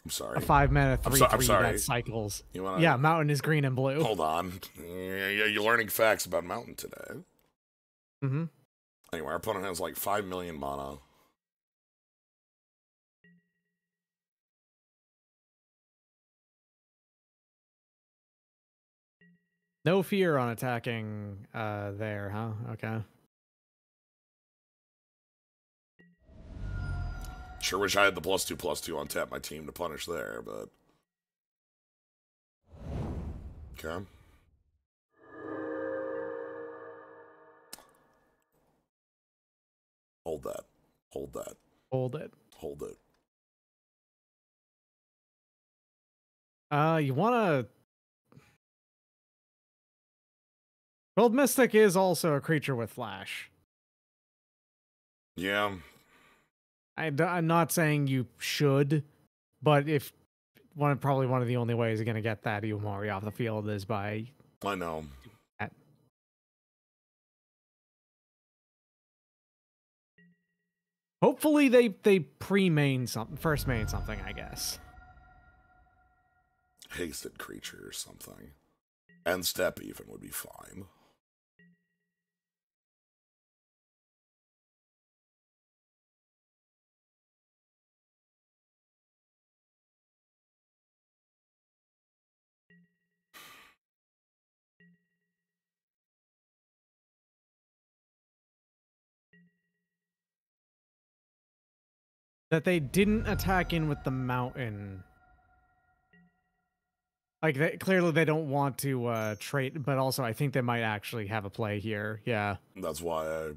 I'm sorry.
A 5-mana 3/3
sorry.
that cycles.
Yeah,
Mountain is green and blue.
Hold on. Yeah, you're learning facts about Mountain today. Anyway, our opponent has like 5 million mana.
No fear on attacking there, huh? Okay.
Sure wish I had the +2/+2 on tap my team to punish there, but... Okay. Hold that. Hold that.
Hold it.
Hold it.
You wanna... Gold Mystic is also a creature with flash.
Yeah.
I'm not saying you should, but if probably one of the only ways you're gonna get that Umori off the field is by...
I know.
That. Hopefully they pre-main something, first main something, I guess.
Hasted creature or something. End step even would be fine.
That they didn't attack in with the mountain. Like, clearly they don't want to trade, but also I think they might actually have a play here. Yeah.
That's why I...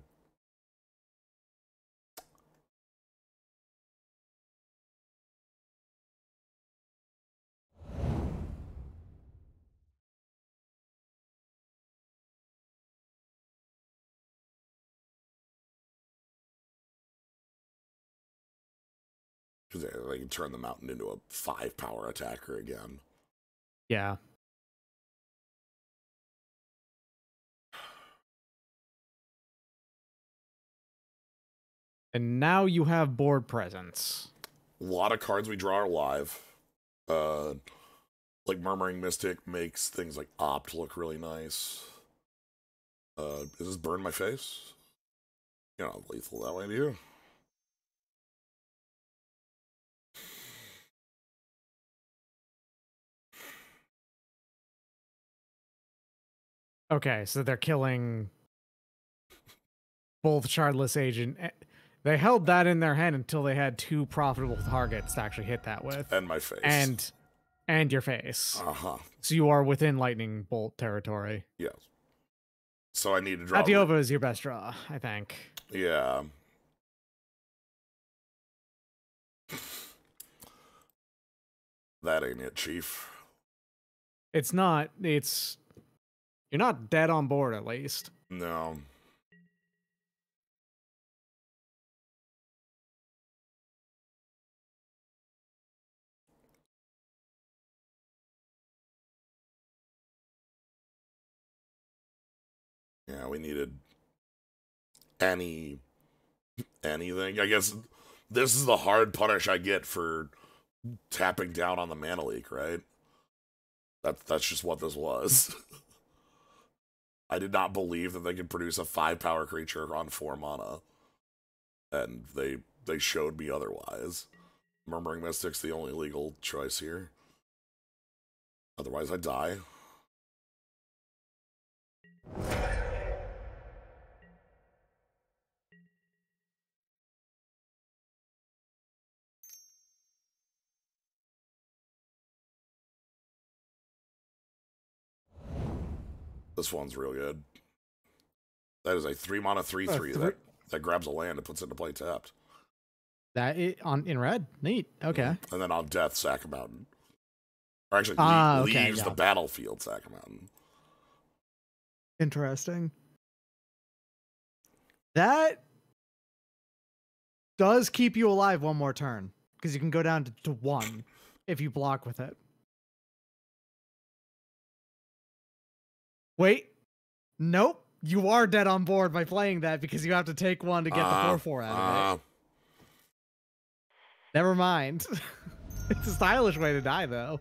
Because they can turn the mountain into a 5-power attacker again.
Yeah. And now you have board presence.
A lot of cards we draw are live. Like Murmuring Mystic makes things like Opt look really nice. Is this burn my face? You're not lethal that way, do you?
Okay, so they're killing both Shardless Agent. They held that in their hand until they had 2 profitable targets to actually hit that with.
And my face.
And your face.
Uh-huh.
So you are within lightning bolt territory.
Yes. So I need to draw...
Tatiova is your best draw, I think.
Yeah. That ain't it, Chief.
It's not. It's... You're not dead on board, at least.
No. Yeah, we needed anything. I guess this is the hard punish I get for tapping down on the mana leak, right? That's just what this was. I did not believe that they could produce a 5-power creature on 4 mana. And they showed me otherwise. Murmuring Mystic's the only legal choice here. Otherwise I die. This one's real good. That is a 3-mana 3/3 that grabs a land and puts it into play tapped.
In red. Neat. Okay.
And then on death, sack a mountain. Or actually,
Okay,
leaves
yeah.
the battlefield, sack a mountain.
Interesting. That does keep you alive one more turn, because you can go down to 1 if you block with it. Wait. Nope. You are dead on board by playing that because you have to take 1 to get the 4/4 out of it. Never mind. It's a stylish way to die, though.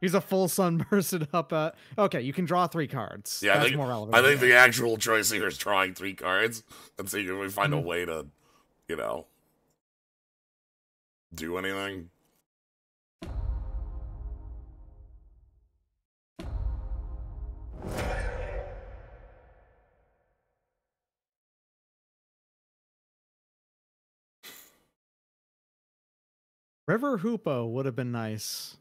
He's a full sunbursted up. Okay, you can draw 3 cards.
Yeah,
that's more relevant.
I think the actual choice here is drawing 3 cards and see if we find a way to, you know, do anything.
River Hoopo would have been nice.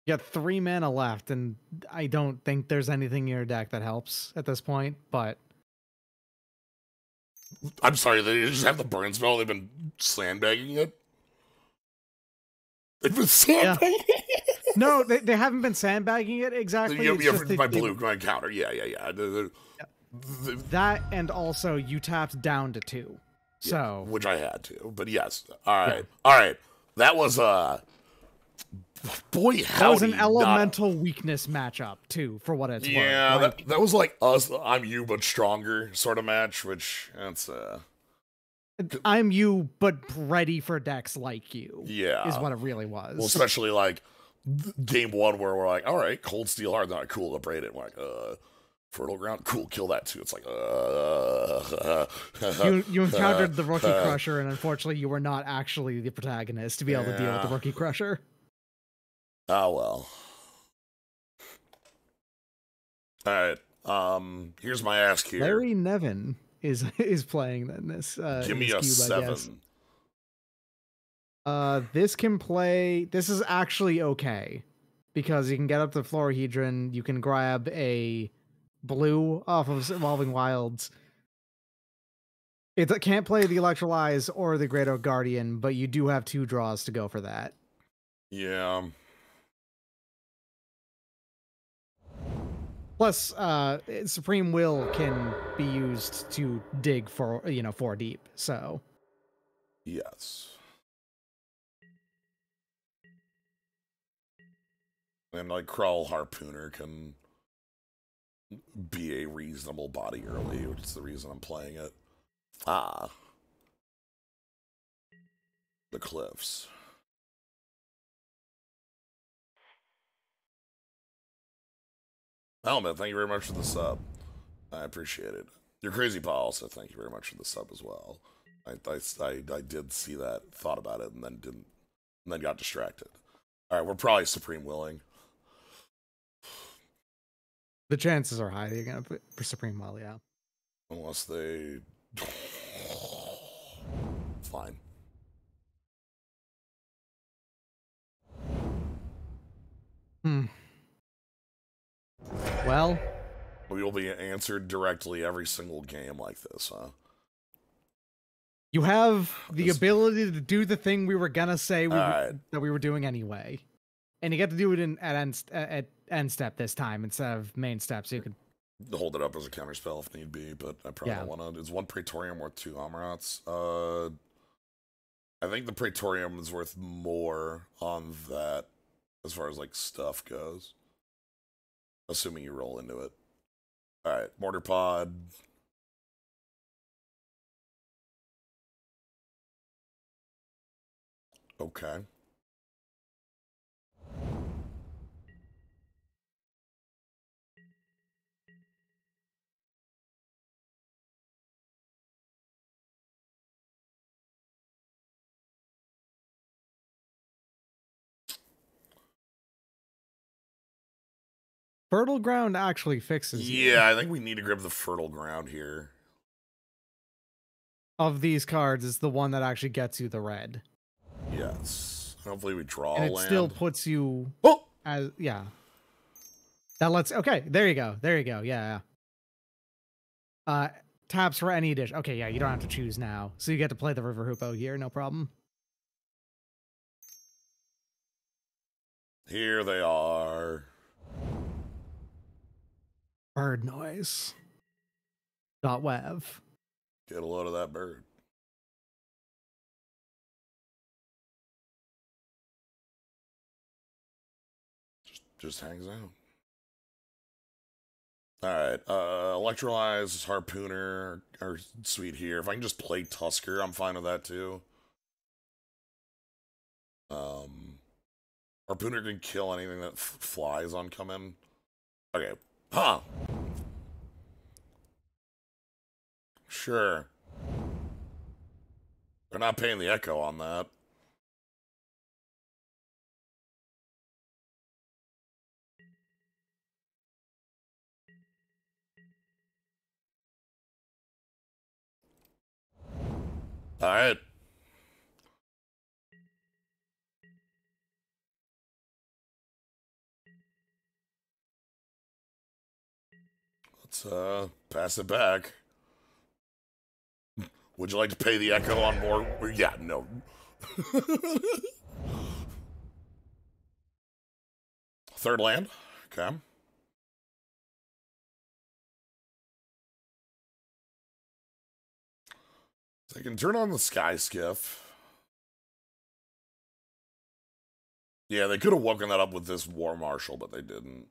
You got 3 mana left, and I don't think there's anything in your deck that helps at this point, but...
I'm sorry, they just have the burn spell, they've been sandbagging it? They've been sandbagging it?
No, they haven't been sandbagging it exactly.
My blue going counter, yeah.
That, and also you tapped down to 2. So...
Which I had to, but yes. Alright. That was, boy, howdy.
That was an elemental weakness matchup, too, for what it's worth.
Yeah, like, that was like us, I'm you, but stronger sort of match, which, that's,
I'm you, but ready for decks like you.
Yeah.
Is what it really was.
Well, especially, like, game 1 where we're like, alright, Cold Steel Hard, not cool, Abrade it. We're like, Fertile Ground, cool, kill that too. It's like,
You encountered the Rookie Crusher, and unfortunately you were not actually the protagonist to be able to deal with the Rookie Crusher.
Oh, well. Alright, here's my ask here.
Larry Nevin is playing in this.
Give me a
cube,
7.
This can play... This is actually okay, because you can get up to Florahedron, you can grab a blue off of Evolving Wilds. It can't play the Electrolyze or the Great Oak Guardian, but you do have 2 draws to go for that.
Yeah.
Plus, Supreme Will can be used to dig for, 4 deep, so...
Yes. And, like, Crawl Harpooner can be a reasonable body early, which is the reason I'm playing it. The Cliffs. Helmet, thank you very much for the sub. I appreciate it. Your Crazy Paw also, thank you very much for the sub as well. I did see that, thought about it, and then didn't, and then got distracted. Alright, we're probably Supreme Willing.
The chances are high they're going to put for Supreme Will, yeah.
Unless they... Fine.
Well...
We will be answered directly every single game like this, huh?
You have the ability to do the thing we were gonna say that we were doing anyway. And you get to do it at end step this time instead of main step, so you could
hold it up as a counterspell if need be, but I probably don't want to. Is 1 Praetorium worth 2 Amarats? I think the Praetorium is worth more on that as far as like stuff goes. Assuming you roll into it. Alright, Mortar Pod. Okay.
Fertile Ground actually fixes
Yeah, I think we need to grab the Fertile Ground here.
Of these cards is the one that actually gets you the red.
Yes. Hopefully we draw
and
a
it
land.
still puts you as yeah. That lets okay, there you go. There you go. Yeah. Uh, taps for any dish. Okay, yeah, you don't have to choose now. So you get to play the River Hoopoe here, no problem.
Here they are.
Bird noise. .wav.
Get a load of that bird. Just hangs out. Alright, Electrolyze, Harpooner are sweet here. If I can just play Tusker, I'm fine with that too. Harpooner can kill anything that flies on come in. Okay. Huh. Sure. They're not paying the echo on that. Alright. Let's pass it back. Would you like to pay the echo on more? Yeah, no. Third land. Okay. So I can turn on the Sky Skiff. Yeah, they could have woken that up with this War Marshal, but they didn't.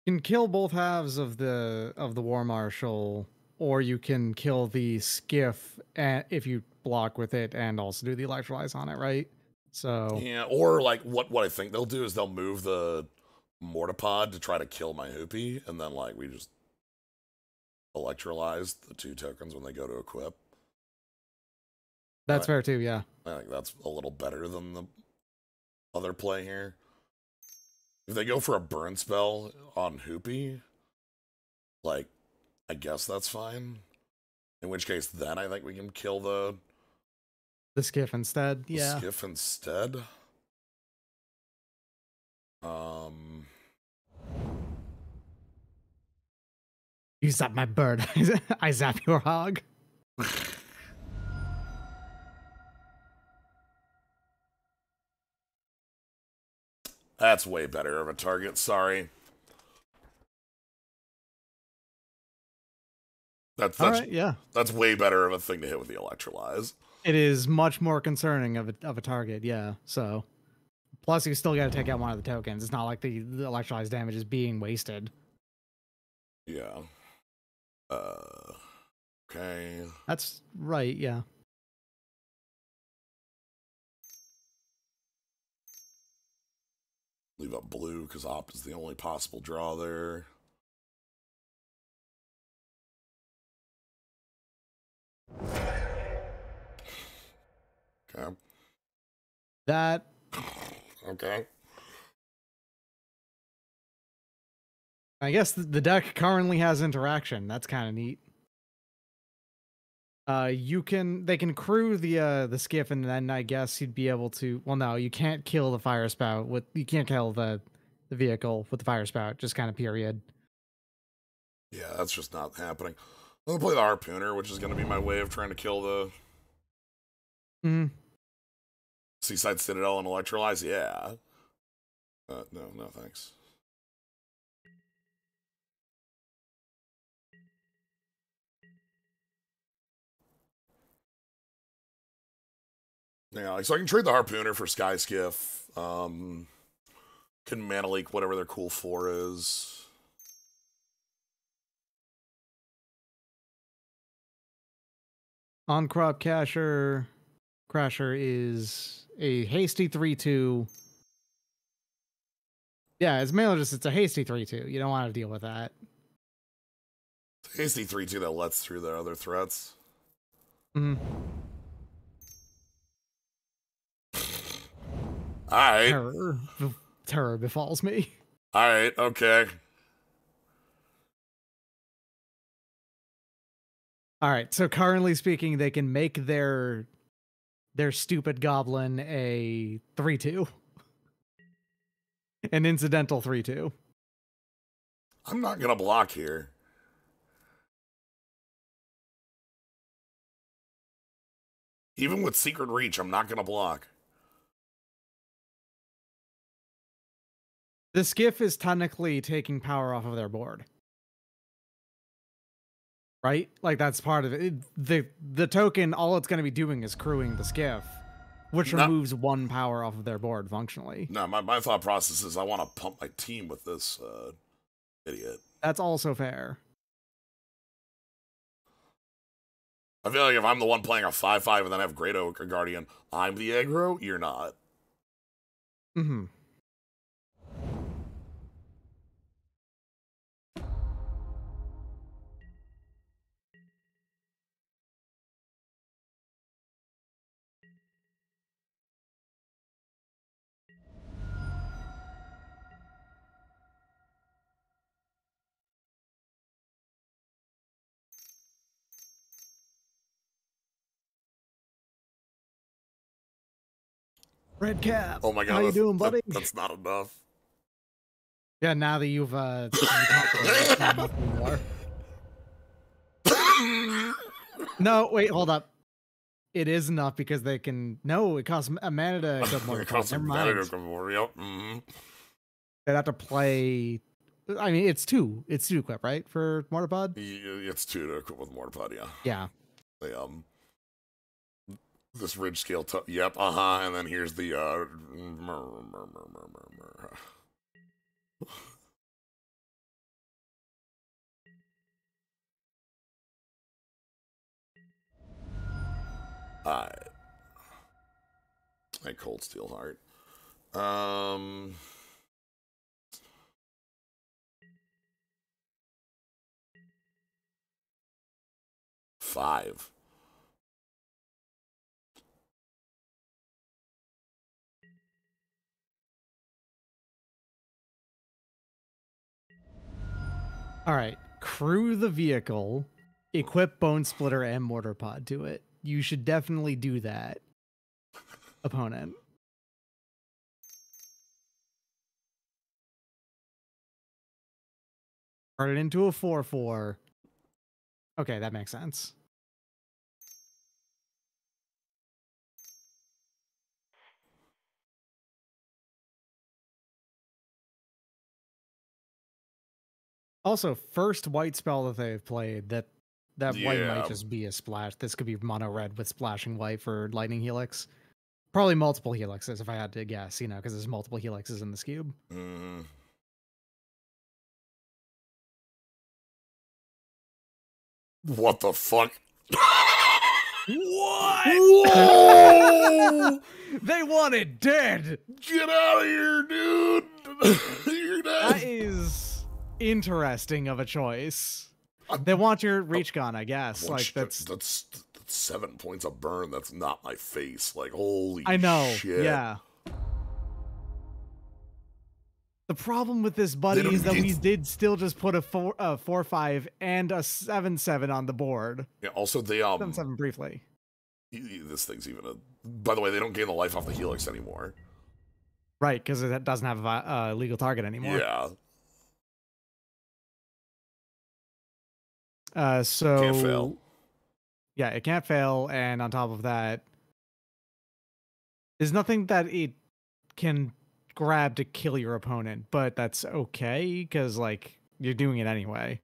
You can kill both halves of the War Marshal, or you can kill the skiff if you block with it and also do the electrolyze on it, right? So
yeah, or like what I think they'll do is they'll move the Mortipod to try to kill my Hoopy, and then like we just electrolyze the 2 tokens when they go to equip.
that's fair too, yeah.
I think that's a little better than the other play here. If they go for a burn spell on Hoopy, like, I guess that's fine. In which case, then I think we can kill the
skiff instead. Yeah.
Skiff instead.
You zap my bird. I zap your hog.
That's way better of a target, sorry. That's
all right, yeah.
That's way better of a thing to hit with the electrolyze.
It is much more concerning of a target, yeah. So plus you still gotta take out one of the tokens. It's not like the electrolyze damage is being wasted.
Yeah. Okay.
That's right, yeah.
Leave up blue, because Op is the only possible draw there. Okay.
That.
Okay.
I guess the deck currently has interaction. That's kind of neat. They can crew the skiff, and then I guess you'd be able to. Well, no, you can't kill the fire spout you can't kill the vehicle with the fire spout. Just kind of period.
Yeah, that's just not happening. I'm gonna play the Harpooner, which is gonna be my way of trying to kill the Seaside Citadel and electrolyze. Yeah. No, thanks. Yeah, like, so I can trade the Harpooner for Sky Skiff. Can Mana Leak whatever their cool 4 is.
On Crop Crasher is a hasty 3/2. Yeah, it's mainly just it's a hasty 3/2. You don't want to deal with that.
Hasty 3/2 that lets through their other threats. Alright.
Terror befalls me.
Alright, okay.
All right. So currently speaking, they can make their stupid goblin a 3/2, an incidental 3/2.
I'm not gonna block here. Even with Secret Reach, I'm not gonna block.
The skiff is technically taking power off of their board. Right? Like that's part of it. The token, all it's going to be doing is crewing the skiff, which removes 1 power off of their board functionally.
No, my thought process is I want to pump my team with this idiot.
That's also fair.
I feel like if I'm the one playing a 5/5 and then I have Great Oak or Guardian, I'm the aggro, you're not.
Mm-hmm. Red Cap.
Oh my god,
how you doing, buddy?
That's not enough.
Yeah, now that you've No, wait, hold up. It is enough because they can. No, it costs a mana to equip more.
It costs a mana to equip more. Yep.
They'd have to play. I mean, it's two. It's 2 equip, right, for Mortarpod?
It's 2 to equip with Mortarpod. Yeah.
Yeah.
They this ridge scale. Yep. And then here's the Alright. My Cold Steel Heart. 5.
All right. Crew the vehicle, equip Bone Splitter and Mortar Pod to it. You should definitely do that, opponent. Turn it into a 4/4. Okay, that makes sense. Also, first white spell that they've played, that white might just be a splash. This could be mono red with splashing white for Lightning Helix. Probably multiple helixes if I had to guess, because there's multiple helixes in this cube.
What the fuck?
What? Whoa! They want it dead.
Get out of here, dude. You're dead.
That is interesting of a choice. They want your reach gun, I guess. Like that's
7 points of burn. That's not my face. Like holy
I know.
shit.
Yeah. The problem with this, buddy, is that we did still just put a 4/5 and a 7/7 on the board.
Yeah. Also, they
7/7 briefly.
This thing's even a. By the way, they don't gain the life off the helix anymore.
Right, because it doesn't have a legal target anymore.
Yeah.
So
Can't fail.
Yeah, it can't fail, and on top of that, there's nothing that it can grab to kill your opponent, but that's okay because like you're doing it anyway.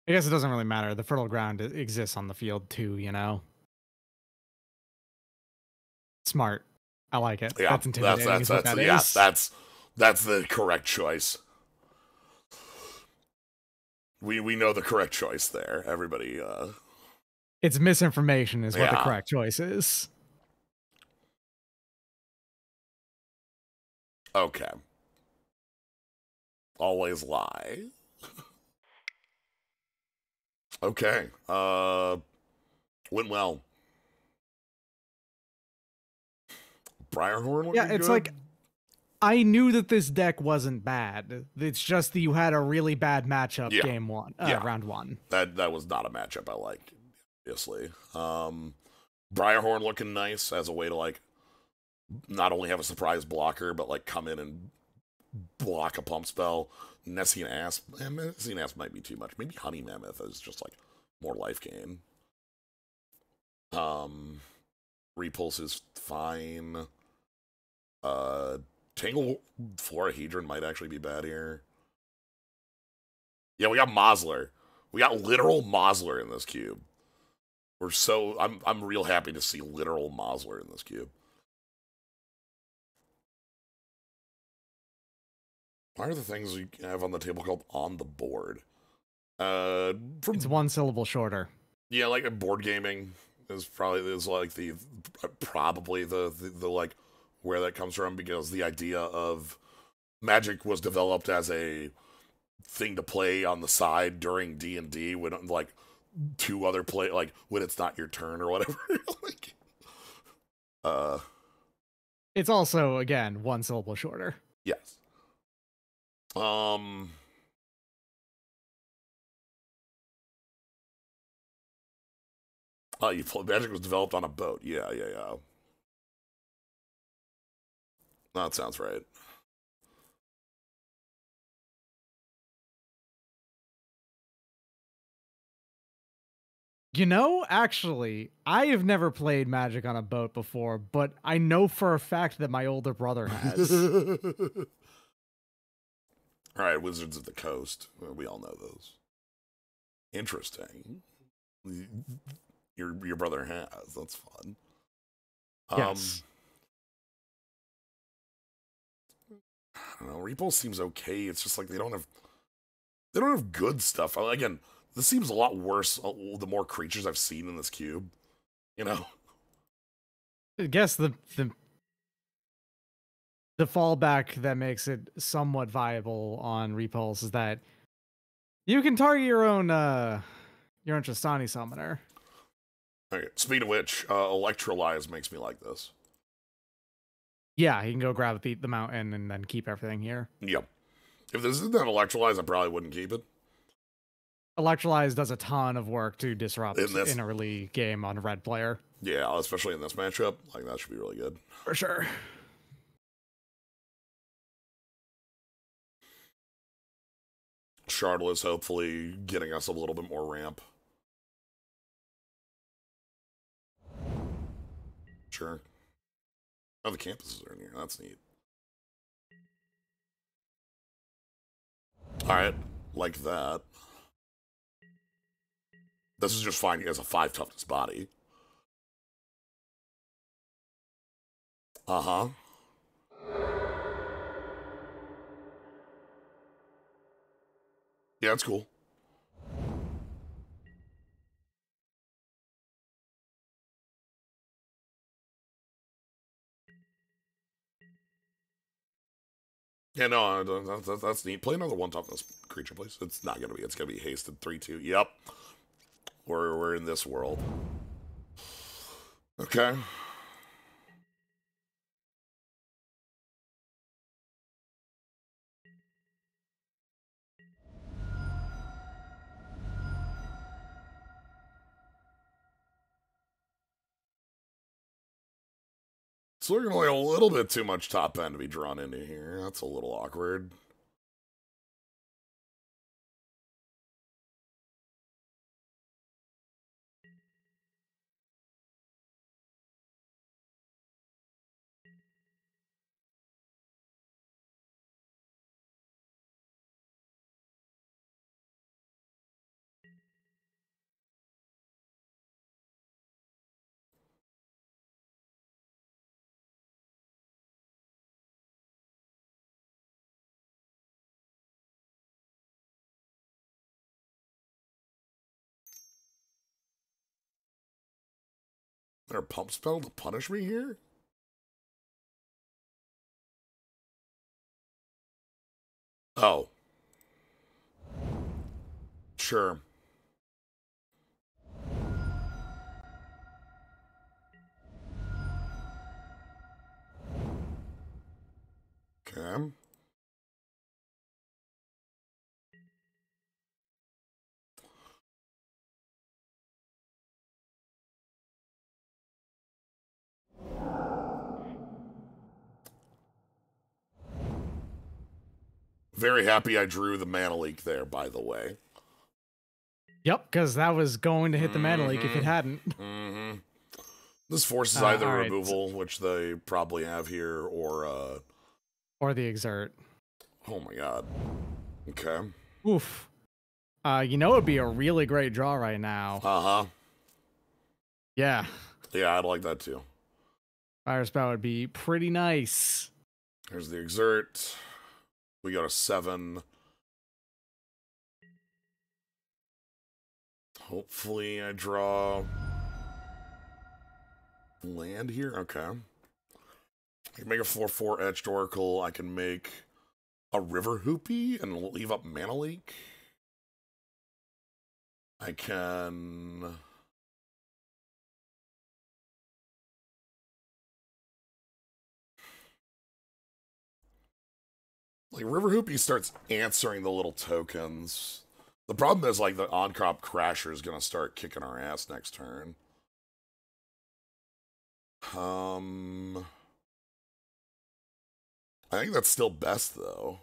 I guess it doesn't really matter. The fertile ground exists on the field too, Smart. I like it.
Yeah,
that's intimidating.
that's That's the correct choice. We know the correct choice there. Everybody,
It's misinformation is what the
yeah.
correct choice is.
Okay. Always lie. Okay. Went well. Briarhorn looking
Yeah, it's
good.
like I knew that this deck wasn't bad. It's just that you had a really bad matchup
Yeah.
game one,
Yeah.
round one.
That was not a matchup I like, obviously. Briarhorn looking nice as a way to like not only have a surprise blocker, but like come in and block a pump spell. Nessian Asp. Nessian Asp might be too much. Maybe Honey Mammoth is just like more life gain. Repulse is fine. Tangle Florahedron might actually be bad here. Yeah, we got Mosler. We got literal Mosler in this cube. I'm real happy to see literal Mosler in this cube. Why are the things you have on the table called on the board?
It's one syllable shorter.
Yeah, like board gaming is like probably the like where that comes from, because the idea of Magic was developed as a thing to play on the side during D&D when like two other play, like when it's not your turn or whatever. Like,
It's also again one syllable shorter.
yes. Magic was developed on a boat. Yeah. That sounds right.
You know, actually, I have never played Magic on a boat before, but I know for a fact that my older brother has.
All right, Wizards of the Coast. We all know those. Interesting. Your brother has. That's fun.
Yes.
I don't know. Repulse seems okay. It's just like they don't have good stuff. Again, this seems a lot worse the more creatures I've seen in this cube. You know?
I guess the fallback that makes it somewhat viable on Repulse is that you can target your own Tristani summoner.
Okay. Speaking of which, Electrolyze makes me like this.
Yeah, you can go grab the mountain and then keep everything here.
Yep. If this didn't have Electrolyze, I probably wouldn't keep it.
Electrolyze does a ton of work to disrupt in a early game on a red player.
Yeah, especially in this matchup. Like, that should be really good.
For sure.
Shardle is hopefully getting us a little bit more ramp. Sure. Oh, the campuses are in here. That's neat. Alright, like that. This is just fine as a 5 toughness body. Uh-huh. Yeah, that's cool. Yeah, no, that's neat. Play another 1 toughness creature, please. It's not gonna be. It's gonna be hasted 3/2. Yep. We're in this world. Okay. So we're gonna like a little bit too much top end to be drawn into here. That's a little awkward. There a pump spell to punish me here? Oh. Sure. Okay. Very happy I drew the mana leak there, by the way.
Yep, because that was going to hit the mana leak if it hadn't.
This forces either removal, which they probably have here, or
the exert.
Oh my god. Okay.
Oof. You know, it'd be a really great draw right now.
Uh-huh.
Yeah.
Yeah, I'd like that too.
Fire spell would be pretty nice.
Here's the exert. We got a 7. Hopefully I draw land here. Okay. I can make a 4/4 etched oracle. I can make a river hoopy and leave up mana leak. I can like river hoopy starts answering the little tokens. The problem is like the on-crop crasher is gonna start kicking our ass next turn. I think that's still best though.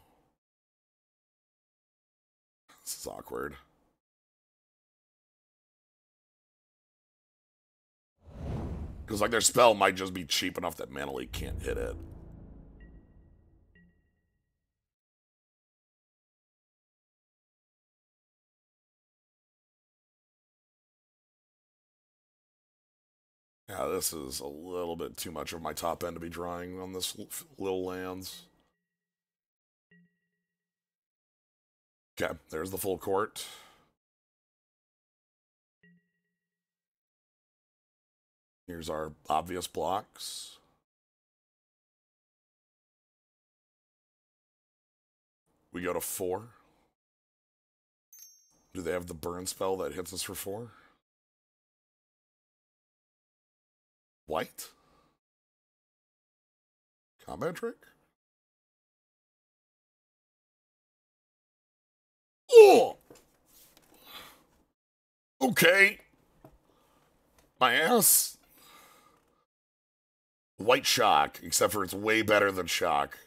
This is awkward. Because like their spell might just be cheap enough that Mana Leak can't hit it. Yeah, this is a little bit too much of my top end to be drawing on this little lands. Okay, there's the full court. Here's our obvious blocks. We go to 4. Do they have the burn spell that hits us for 4? White? Combat trick? Oh! Okay. My ass. White shock, except for it's way better than shock.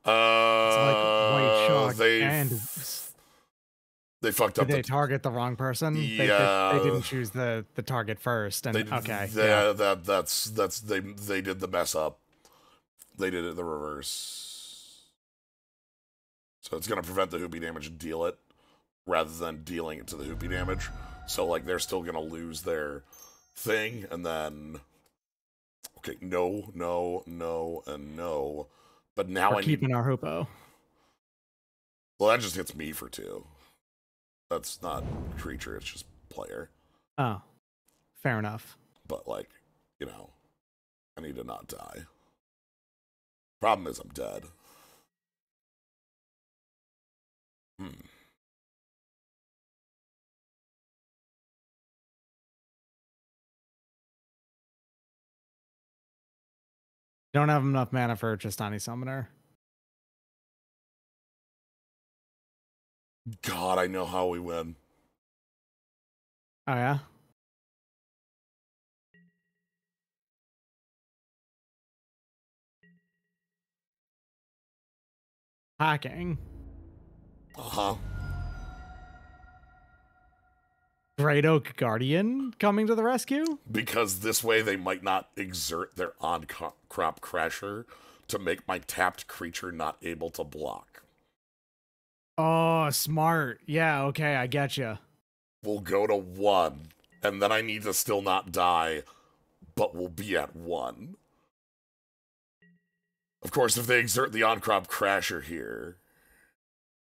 It's like white shock
they fucked up.
Did they target the wrong person?
Yeah,
they didn't choose the target first. And okay,
they did the mess up. They did it the reverse. So it's gonna prevent the hoopy damage and deal it, rather than dealing it to the hoopy damage. So like they're still gonna lose their thing, and then okay, no, and no. But now
we're keeping our hoopo.
Well, that just hits me for 2. That's not creature, it's just player.
Oh, fair enough.
But, like, you know, I need to not die. Problem is I'm dead.
Don't have enough mana for Tristani Summoner.
God, I know how we win.
Oh, yeah? Hacking.
Uh-huh.
Great Oak Guardian coming to the rescue?
Because this way they might not exert their on-crop crasher to make my tapped creature not able to block.
Oh, smart. Yeah, okay, I get you.
We'll go to 1, and then I need to still not die, but we'll be at 1. Of course, if they exert the on-crop crasher here,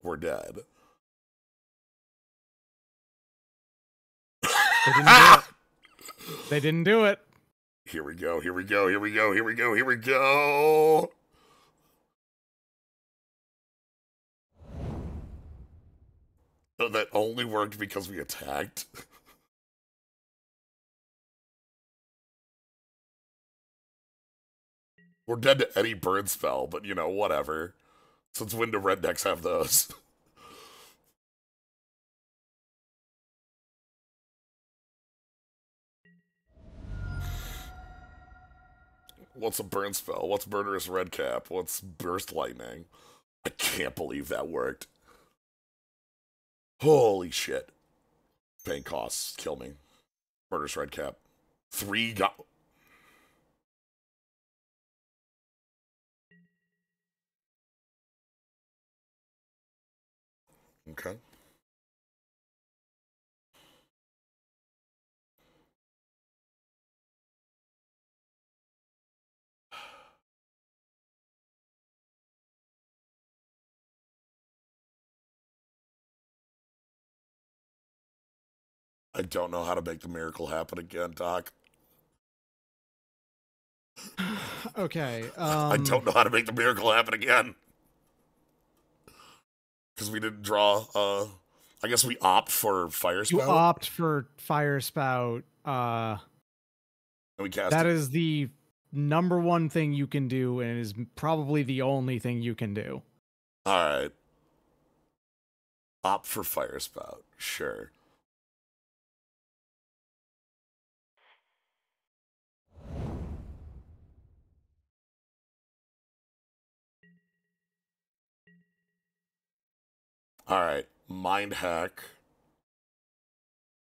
we're dead.
They didn't do it. They didn't do it.
Here we go, here we go, here we go, here we go, here we go. Oh, that only worked because we attacked. We're dead to any burn spell, but you know, whatever. Since when do red decks have those? What's a burn spell? What's Murderous Redcap? What's Burst Lightning? I can't believe that worked. Holy shit. Pain costs. Kill me. Murderous Redcap. 3 got... Okay. I don't know how to make the miracle happen again, Doc.
Okay.
I don't know how to make the miracle happen again. Because we didn't draw, I guess we opt for Fire Spout.
You opt for Fire Spout.
And we cast
that
it.
is the number one thing you can do, and it is probably the only thing you can do.
Alright. Opt for Fire Spout. Sure. Alright. Mind Hack.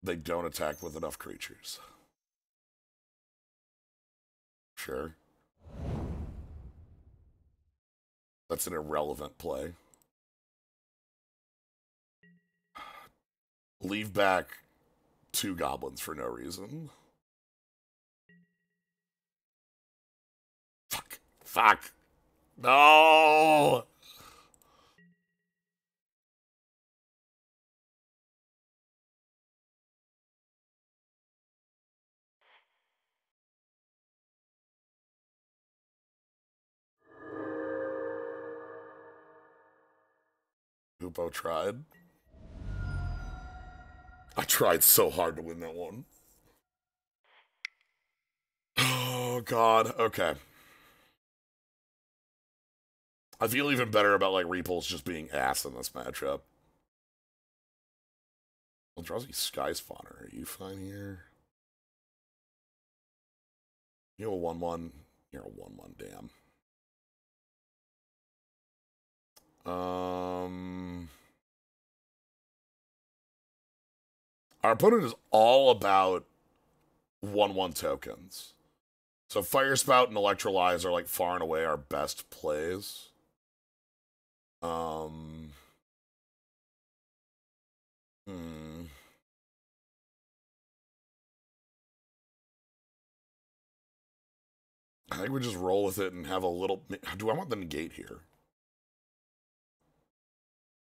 They don't attack with enough creatures. Sure. That's an irrelevant play. Leave back 2 goblins for no reason. Fuck. Fuck. No! Hoopo tried. I tried so hard to win that one. Oh, God. Okay. I feel even better about, like, Repulse just being ass in this matchup. Eldrazi Sky Spawner, are you fine here? You a 1-1. You're a 1-1, damn. Our opponent is all about 1-1 tokens. So Fire Spout and Electrolyze are like far and away our best plays. I think we just roll with it and have a little... Do I want the negate here?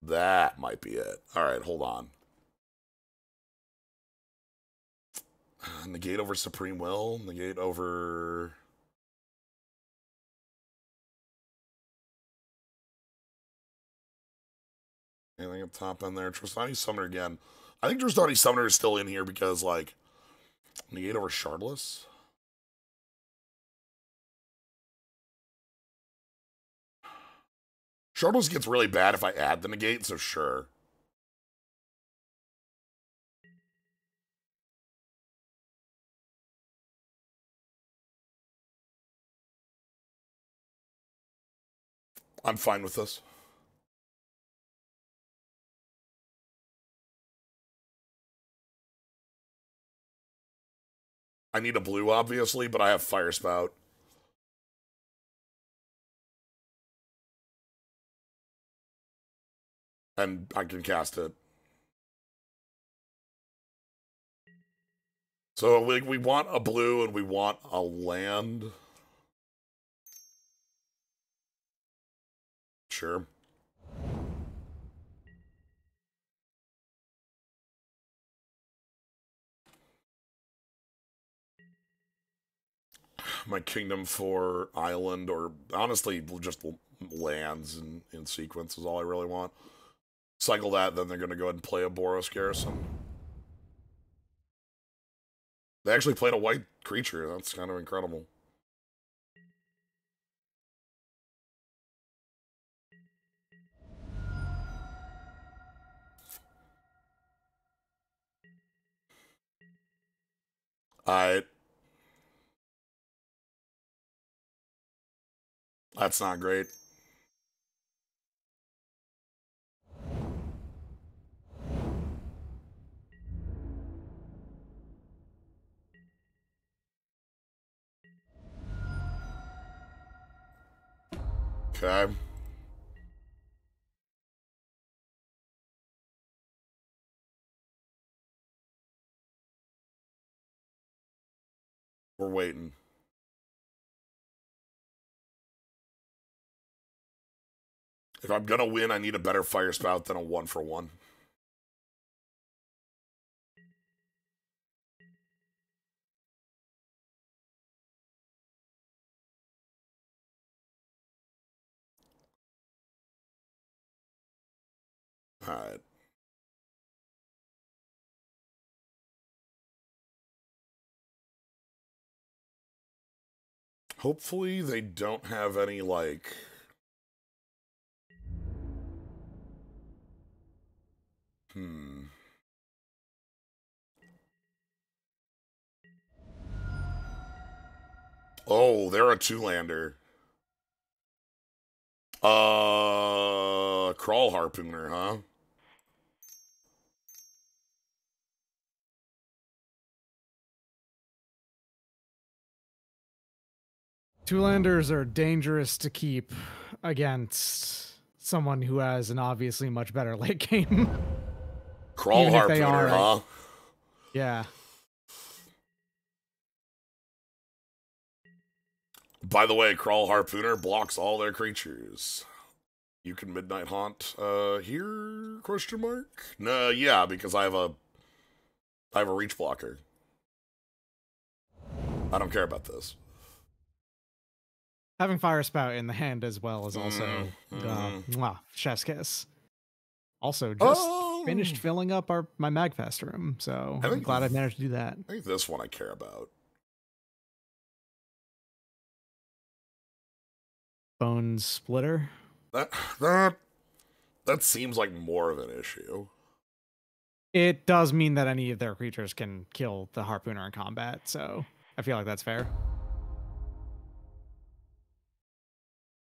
That might be it. Alright, hold on. Negate over Supreme Will. Negate over... Anything up top in there? Trostani Summoner again. I think Trostani Summoner is still in here because, like... Negate over Shardless? Shardless gets really bad if I add the negate, so sure. I'm fine with this. I need a blue, obviously, but I have Fire Spout. And I can cast it. So we want a blue and we want a land. Sure. My Kingdom 4 island, or honestly, just lands in sequence is all I really want. Cycle that, then they're going to go ahead and play a Boros Garrison. They actually played a white creature. That's kind of incredible. Alright. That's not great. Okay. We're waiting. If I'm gonna win, I need a better fire spout than a 1-for-1. Alright. Hopefully they don't have any, like... Oh, they're a 2-lander. Crawl Harpooner, huh?
Two-landers are dangerous to keep against someone who has an obviously much better late game.
Crawl Harpooner, huh?
Yeah.
By the way, Crawl Harpooner blocks all their creatures. You can Midnight Haunt here? Question mark? No, yeah, because I have a reach blocker. I don't care about this.
Having Fire Spout in the hand as well is also chef's kiss. Also, just finished filling up my Magfest room, so I'm glad I managed to do that.
I think this one I care about.
Bone Splitter.
That seems like more of an issue.
It does mean that any of their creatures can kill the Harpooner in combat, so I feel like that's fair.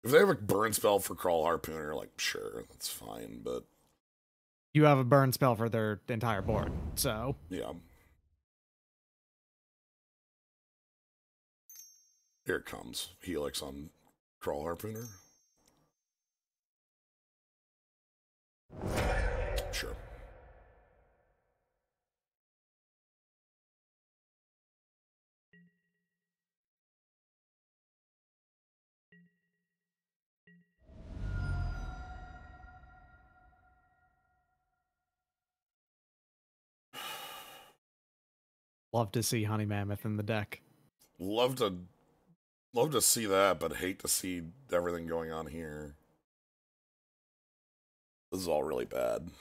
If they have a burn spell for Crawl Harpooner, like, sure, that's fine, but...
You have a burn spell for their entire board, so...
Yeah. Here it comes. Helix on Crawl Harpooner. Sure.
Love to see Honey Mammoth in the deck.
Love to see that, but hate to see everything going on here. This is all really bad.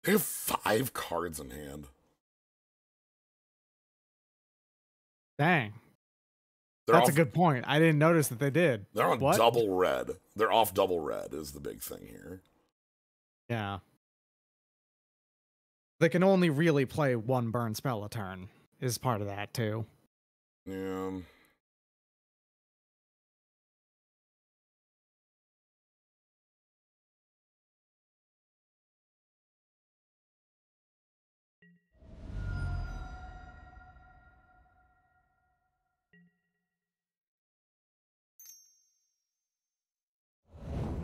They have 5 cards in hand.
Dang. That's a good point. I didn't notice that they did.
They're on double red. They're off double red is the big thing here.
Yeah. They can only really play one burn spell a turn is part of that too.
Yeah.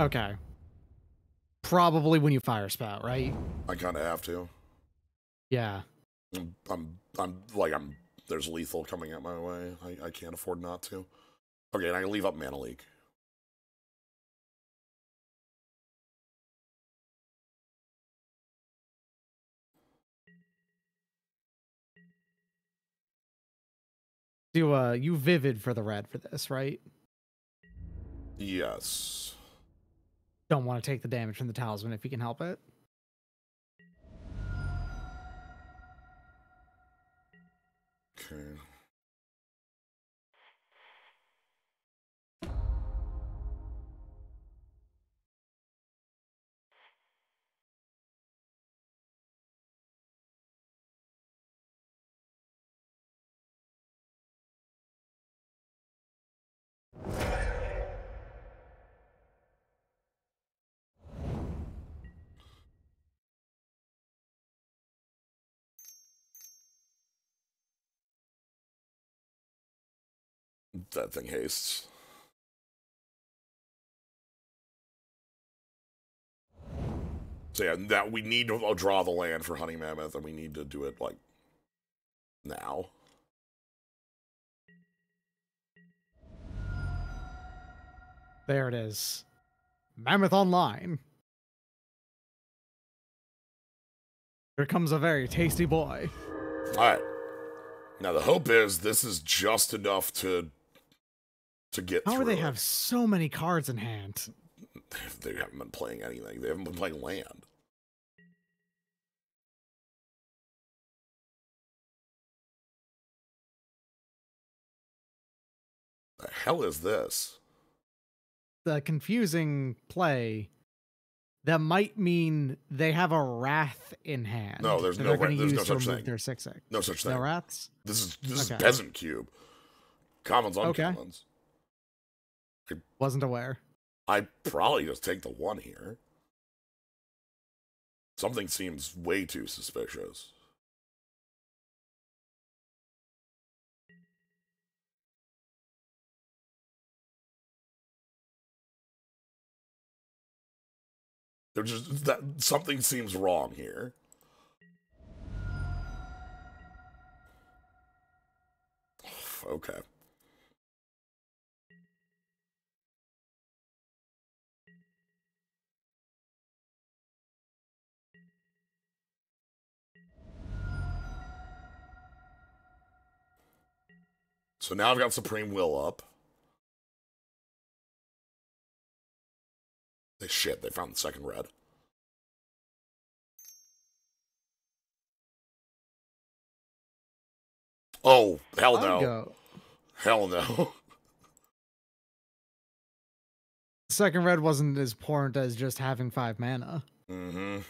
Okay. Probably when you fire spout, right?
I kind of have to.
Yeah.
There's lethal coming at my way. I can't afford not to. Okay, and I can leave up Mana Leak.
You vivid for the red for this, right?
Yes.
Don't want to take the damage from the talisman if you can help it.
Okay. That thing hastes. So yeah, that we need to draw the land for Honey Mammoth, and we need to do it, like, now.
There it is. Mammoth Online. Here comes a very tasty boy.
Alright. Now the hope is this is just enough to get
How
through.
do they have so many cards in hand?
They haven't been playing anything. They haven't been playing land. The hell is this?
The confusing play that might mean they have a wrath in hand.
No, there's no such thing.
Their 6/6.
No such thing.
No wraths?
This is
Okay.
Peasant Cube. Commons,
Okay.
uncommons.
Wasn't aware.
I'd probably just take the one here. Something seems way too suspicious. Something seems wrong here. Okay. So now I've got Supreme Will up. Shit, they found the second red. Oh, hell no. Hell no.
Second red wasn't as important as just having 5 mana.
Mm-hmm.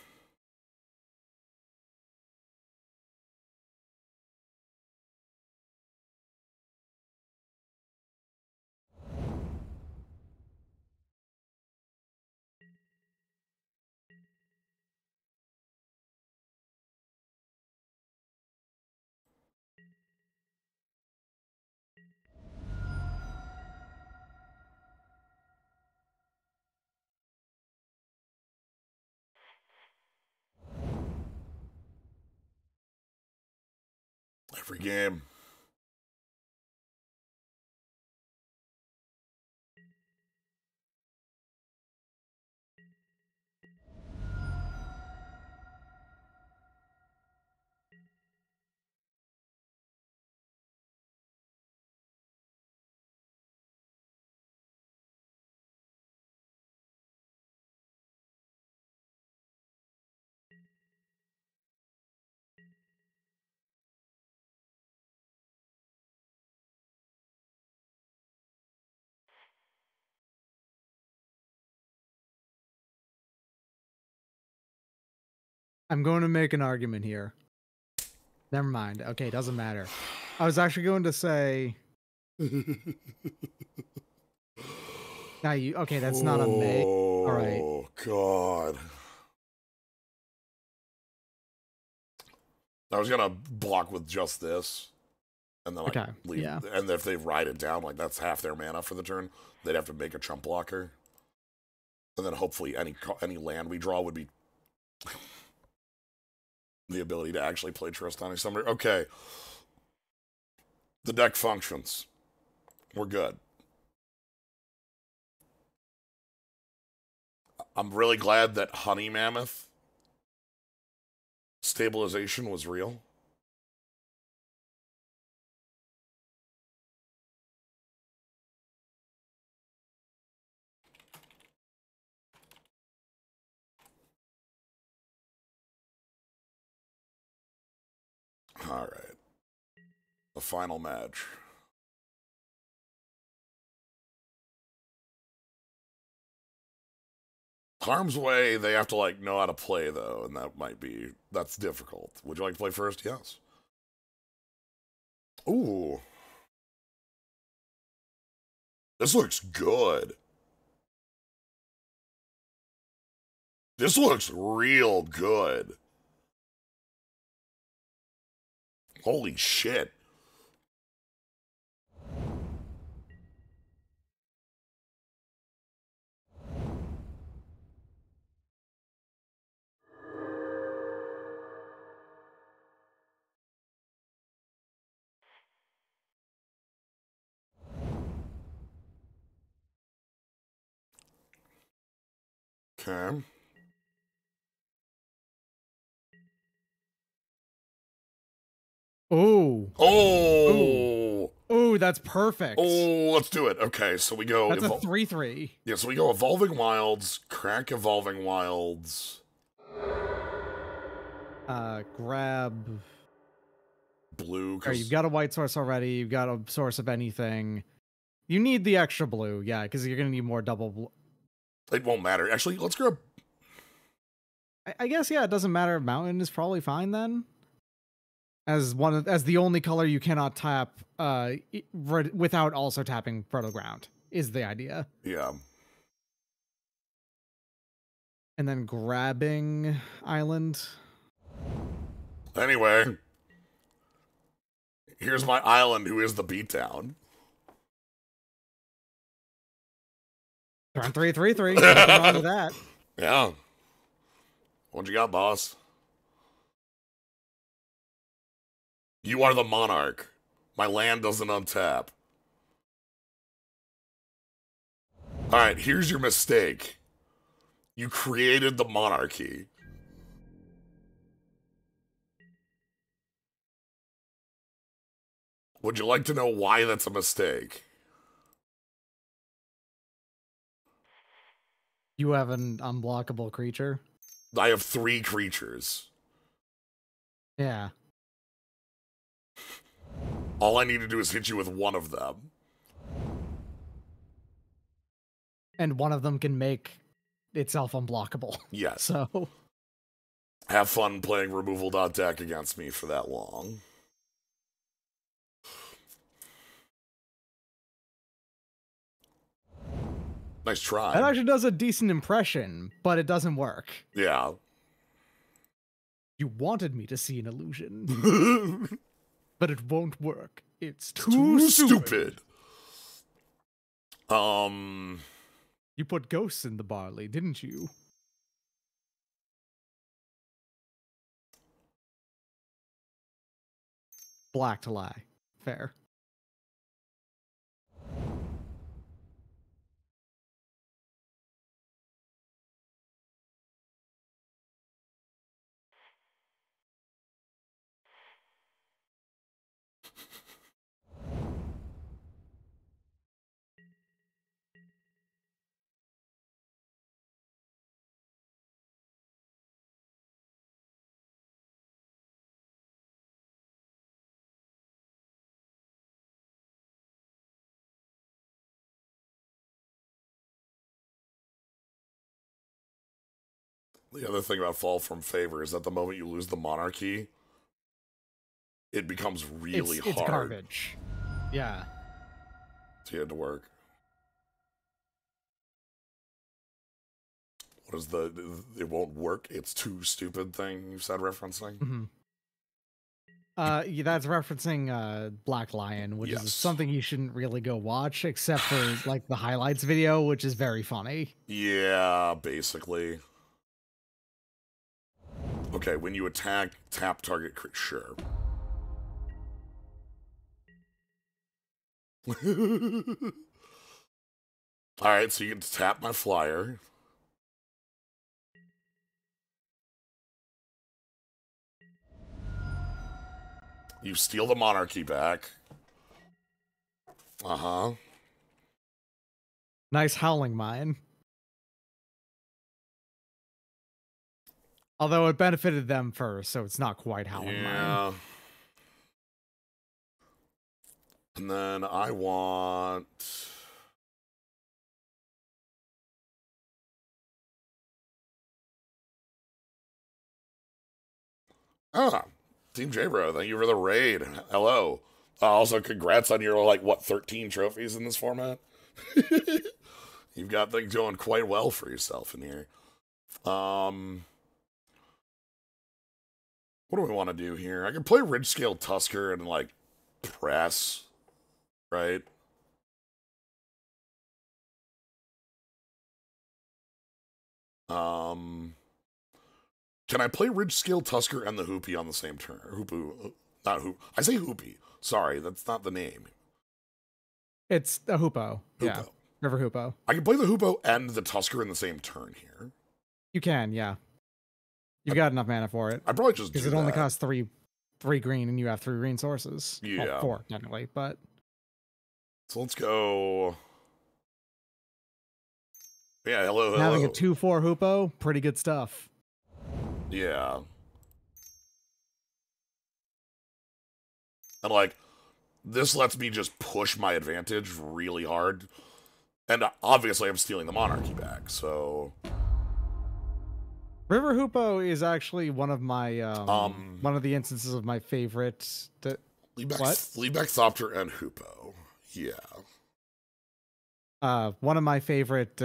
Every game.
I'm going to make an argument here. Never mind. Okay, doesn't matter. I was actually going to say... Now you... Okay, that's not a May. All right.
Oh, God. I was going to block with just this. And then, like, leave.
Yeah.
And if they ride it down, like, that's half their mana for the turn, they'd have to make a chump blocker. And then hopefully any land we draw would be the ability to actually play Tristani Summoner. Okay. The deck functions. We're good. I'm really glad that Honey Mammoth stabilization was real. All right. The final match. Harm's Way, they have to, like, know how to play, though, and that's difficult. Would you like to play first? Yes. Ooh. This looks good. This looks real good. Holy shit. Okay.
Ooh.
Oh.
Ooh, that's perfect.
Oh, let's do it. Okay, so we go.
That's a 3/3.
Yeah, so we go Evolving Wilds, crack Evolving Wilds.
Grab
Blue.
Or you've got a white source already. You've got a source of anything. You need the extra blue, yeah, because you're gonna need more double blue.
It won't matter. Actually, let's grab.
I guess yeah, it doesn't matter. Mountain is probably fine then. As the only color you cannot tap without also tapping Proto Ground is the idea.
Yeah.
And then grabbing Island.
Anyway, here's my island, who is the beatdown.
Turn 3/3/3. Nothing wrong with that.
Yeah. What you got, boss? You are the monarch. My land doesn't untap. Alright, here's your mistake. You created the monarchy. Would you like to know why that's a mistake?
You have an unblockable creature?
I have 3 creatures.
Yeah.
All I need to do is hit you with one of them.
And one of them can make itself unblockable.
Yes.
So
have fun playing removal.deck against me for that long. Nice try.
that actually does a decent impression, but it doesn't work.
Yeah.
You wanted me to see an illusion. But it won't work. It's too stupid. You put ghosts in the barley, didn't you? Black to lie. Fair.
The other thing about Fall from Favor is that the moment you lose the monarchy, it becomes really hard.
It's garbage. Yeah.
So you had to work. What is the it won't work, it's too stupid thing you said referencing?
Mm-hmm. Yeah, that's referencing Black Lion, which is
Yes.
something you shouldn't really go watch, except for like the highlights video, which is very funny.
Yeah, basically. Okay, when you attack, tap target, sure. Alright, so you can tap my flyer. You steal the monarchy back. Uh-huh.
Nice howling mine. Although it benefited them first, so it's not quite howling mine.
And then I want... Ah, Team J-Bro, thank you for the raid. Hello. Also, congrats on your, like, what, 13 trophies in this format? You've got things going quite well for yourself in here. What do we want to do here? I can play Ridge Scale Tusker and, like, press, right? Can I play Ridge Scale Tusker and the Hoopy on the same turn? Hoopu, not Hoop. I say Hoopy. Sorry, that's not the name.
It's a Hoopo. Yeah, River Hoopo.
I can play the Hoopo and the Tusker in the same turn here.
You can, yeah. You've got enough mana for it.
I probably just do
because it only costs three green, and you have 3 green sources.
Yeah,
well, 4 technically, but.
So let's go. Yeah, hello.
Having a 2/4 Hoopo, pretty good stuff.
Yeah. And like, this lets me just push my advantage really hard. And obviously I'm stealing the monarchy back, so...
River Hoopo is actually one of my, one of the instances of my favorite...
Lead back Thopter and Hoopo. Yeah.
One of my favorite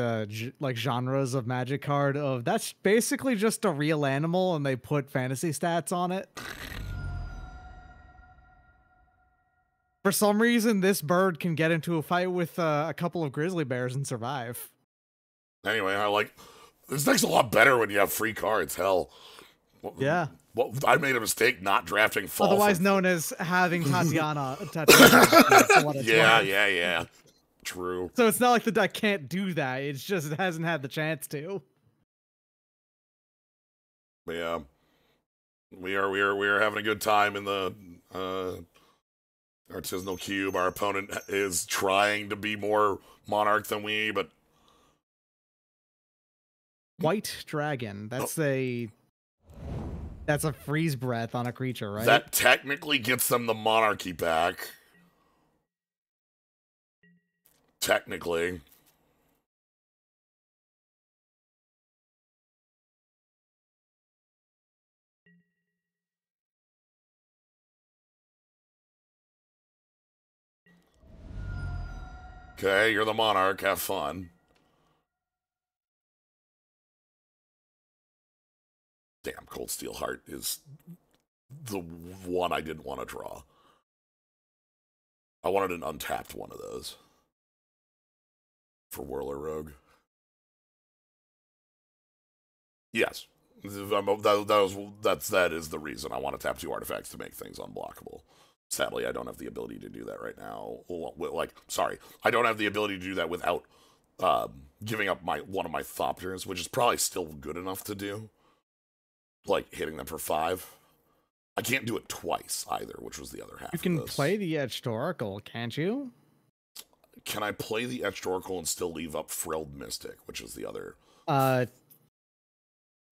like genres of Magic card of that's basically just a real animal and they put fantasy stats on it. For some reason, this bird can get into a fight with a couple of grizzly bears and survive.
Anyway, I like this deck's a lot better when you have free cards. Hell,
yeah.
Well, I made a mistake not drafting Fall.
Otherwise known as having Tatiana.
Yeah. True.
So it's not like the deck can't do that. It's just it hasn't had the chance to.
But yeah, we are having a good time in the artisanal cube. Our opponent is trying to be more monarch than we, but
White Dragon. That's a freeze breath on a creature, right?
That technically gets them the monarchy back. Technically. Okay, you're the monarch. Have fun. Damn, Cold Steel Heart is the one I didn't want to draw. I wanted an untapped one of those. For Whirler Rogue. Yes. That is the reason I want to tap 2 artifacts to make things unblockable. Sadly, I don't have the ability to do that right now. I don't have the ability to do that without giving up one of my Thopters, which is probably still good enough to do. Like, hitting them for 5. I can't do it twice, either, which was the other half.
You can play the Etched Oracle, can't you?
Can I play the Etched Oracle and still leave up Frilled Mystic, which is the other?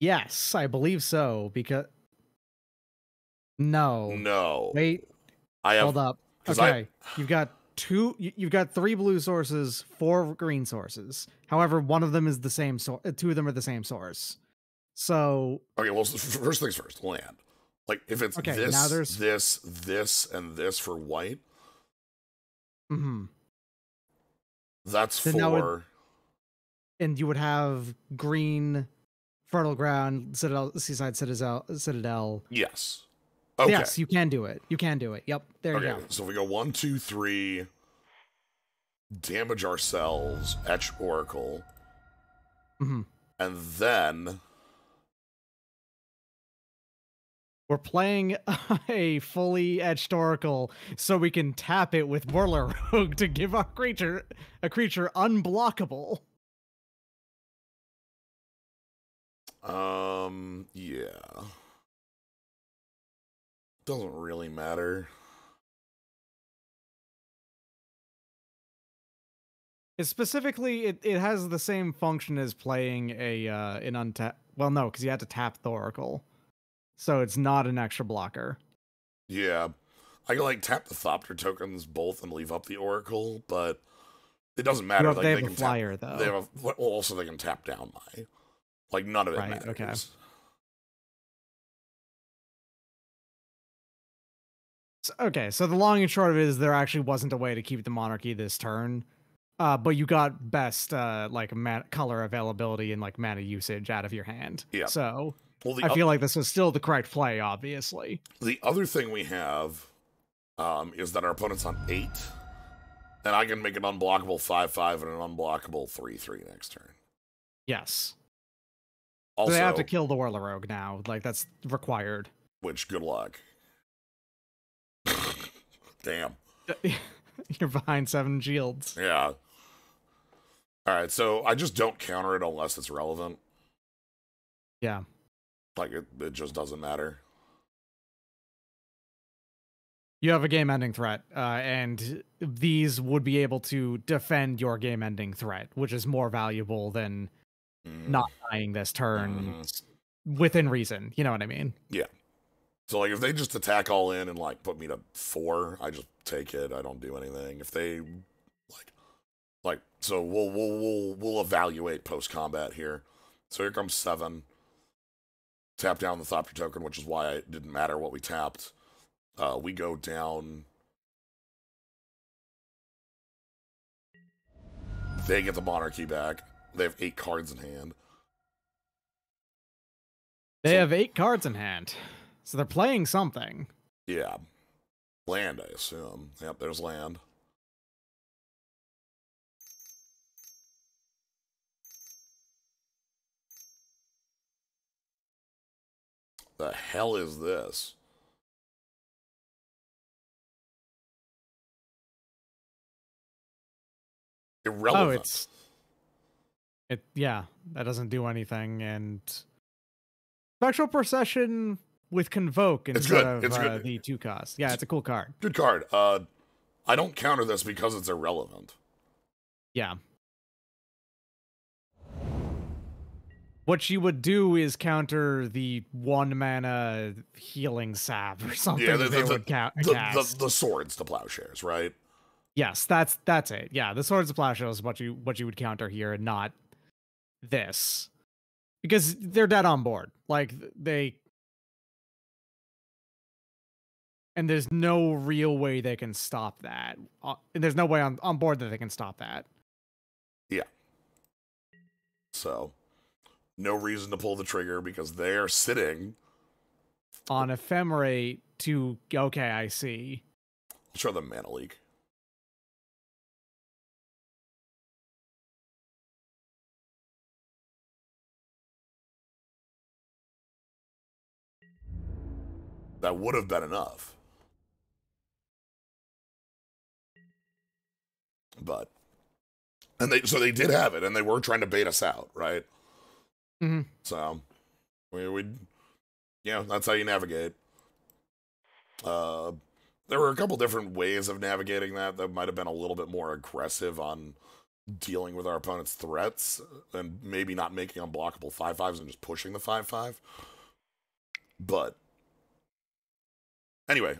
Yes, I believe so, because... No. Wait. Hold up. Okay, you've got 3 blue sources, 4 green sources. However, one of them is the same source. 2 of them are the same source. So...
Okay, well, first things first, land. Like, if it's this, and this for white...
Mm-hmm.
That's 4.
And you would have green, Fertile Ground, Citadel, Seaside Citadel.
Yes. Okay.
Yes, you can do it. You can do it. Yep. There you go.
So if we go 1, 2, 3, damage ourselves, etch Oracle,
Mm-hmm.
and then
We're playing a fully etched Oracle so we can tap it with Whirler Rogue to give our creature unblockable.
Yeah. Doesn't really matter.
Specifically, it has the same function as playing an untap. Well, no, because you had to tap the Oracle, so it's not an extra blocker.
Yeah. I can, like, tap the Thopter tokens both and leave up the Oracle, but it doesn't matter.
Well,
Like,
they have
they
a
can
flyer,
tap,
though.
They have well, also they can tap down my... Like, none of it matters.
Okay. So the long and short of it is there actually wasn't a way to keep the Monarchy this turn. But you got best like color availability and like mana usage out of your hand.
Yeah.
So
well,
I feel like this was still the correct play, obviously.
The other thing we have is that our opponent's on 8, and I can make an unblockable 5/5 and an unblockable 3/3 next turn.
Yes.
Also,
so they have to kill the Whirler Rogue now. Like that's required.
Which good luck. Damn.
You're behind 7 shields.
Yeah. Alright, so I just don't counter it unless it's relevant.
Yeah.
Like, it just doesn't matter.
You have a game-ending threat, and these would be able to defend your game-ending threat, which is more valuable than not dying this turn within reason. You know what I mean?
Yeah. So, like, if they just attack all in and, like, put me to 4, I just take it. I don't do anything. If they... So we'll evaluate post-combat here. So here comes 7. Tap down the Thopter token, which is why it didn't matter what we tapped. We go down. They get the Monarchy back. They have 8 cards in hand.
They have 8 cards in hand. So they're playing something.
Yeah. Land, I assume. Yep, there's land. The hell is this? Irrelevant.
Yeah, that doesn't do anything. And Spectral Procession with Convoke instead of the 2 cost. Yeah, it's a cool card.
Good card. I don't counter this because it's irrelevant.
Yeah. What you would do is counter the 1 mana healing salve or something. Yeah,
the swords to plowshares, right?
Yes, that's it. Yeah, the swords to plowshares is what you would counter here, and not this, because they're dead on board. Like and there's no real way they can stop that. And there's no way on board that they can stop that.
Yeah. So. No reason to pull the trigger because they're sitting
on Ephemerate to... Okay, I see.
Show them Mana Leak. That would have been enough. But... So they did have it, and they were trying to bait us out, right?
Mm-hmm.
So, that's how you navigate. There were a couple different ways of navigating that might have been a little bit more aggressive on dealing with our opponent's threats, and maybe not making unblockable 5/5s and just pushing the 5/5. But, anyway,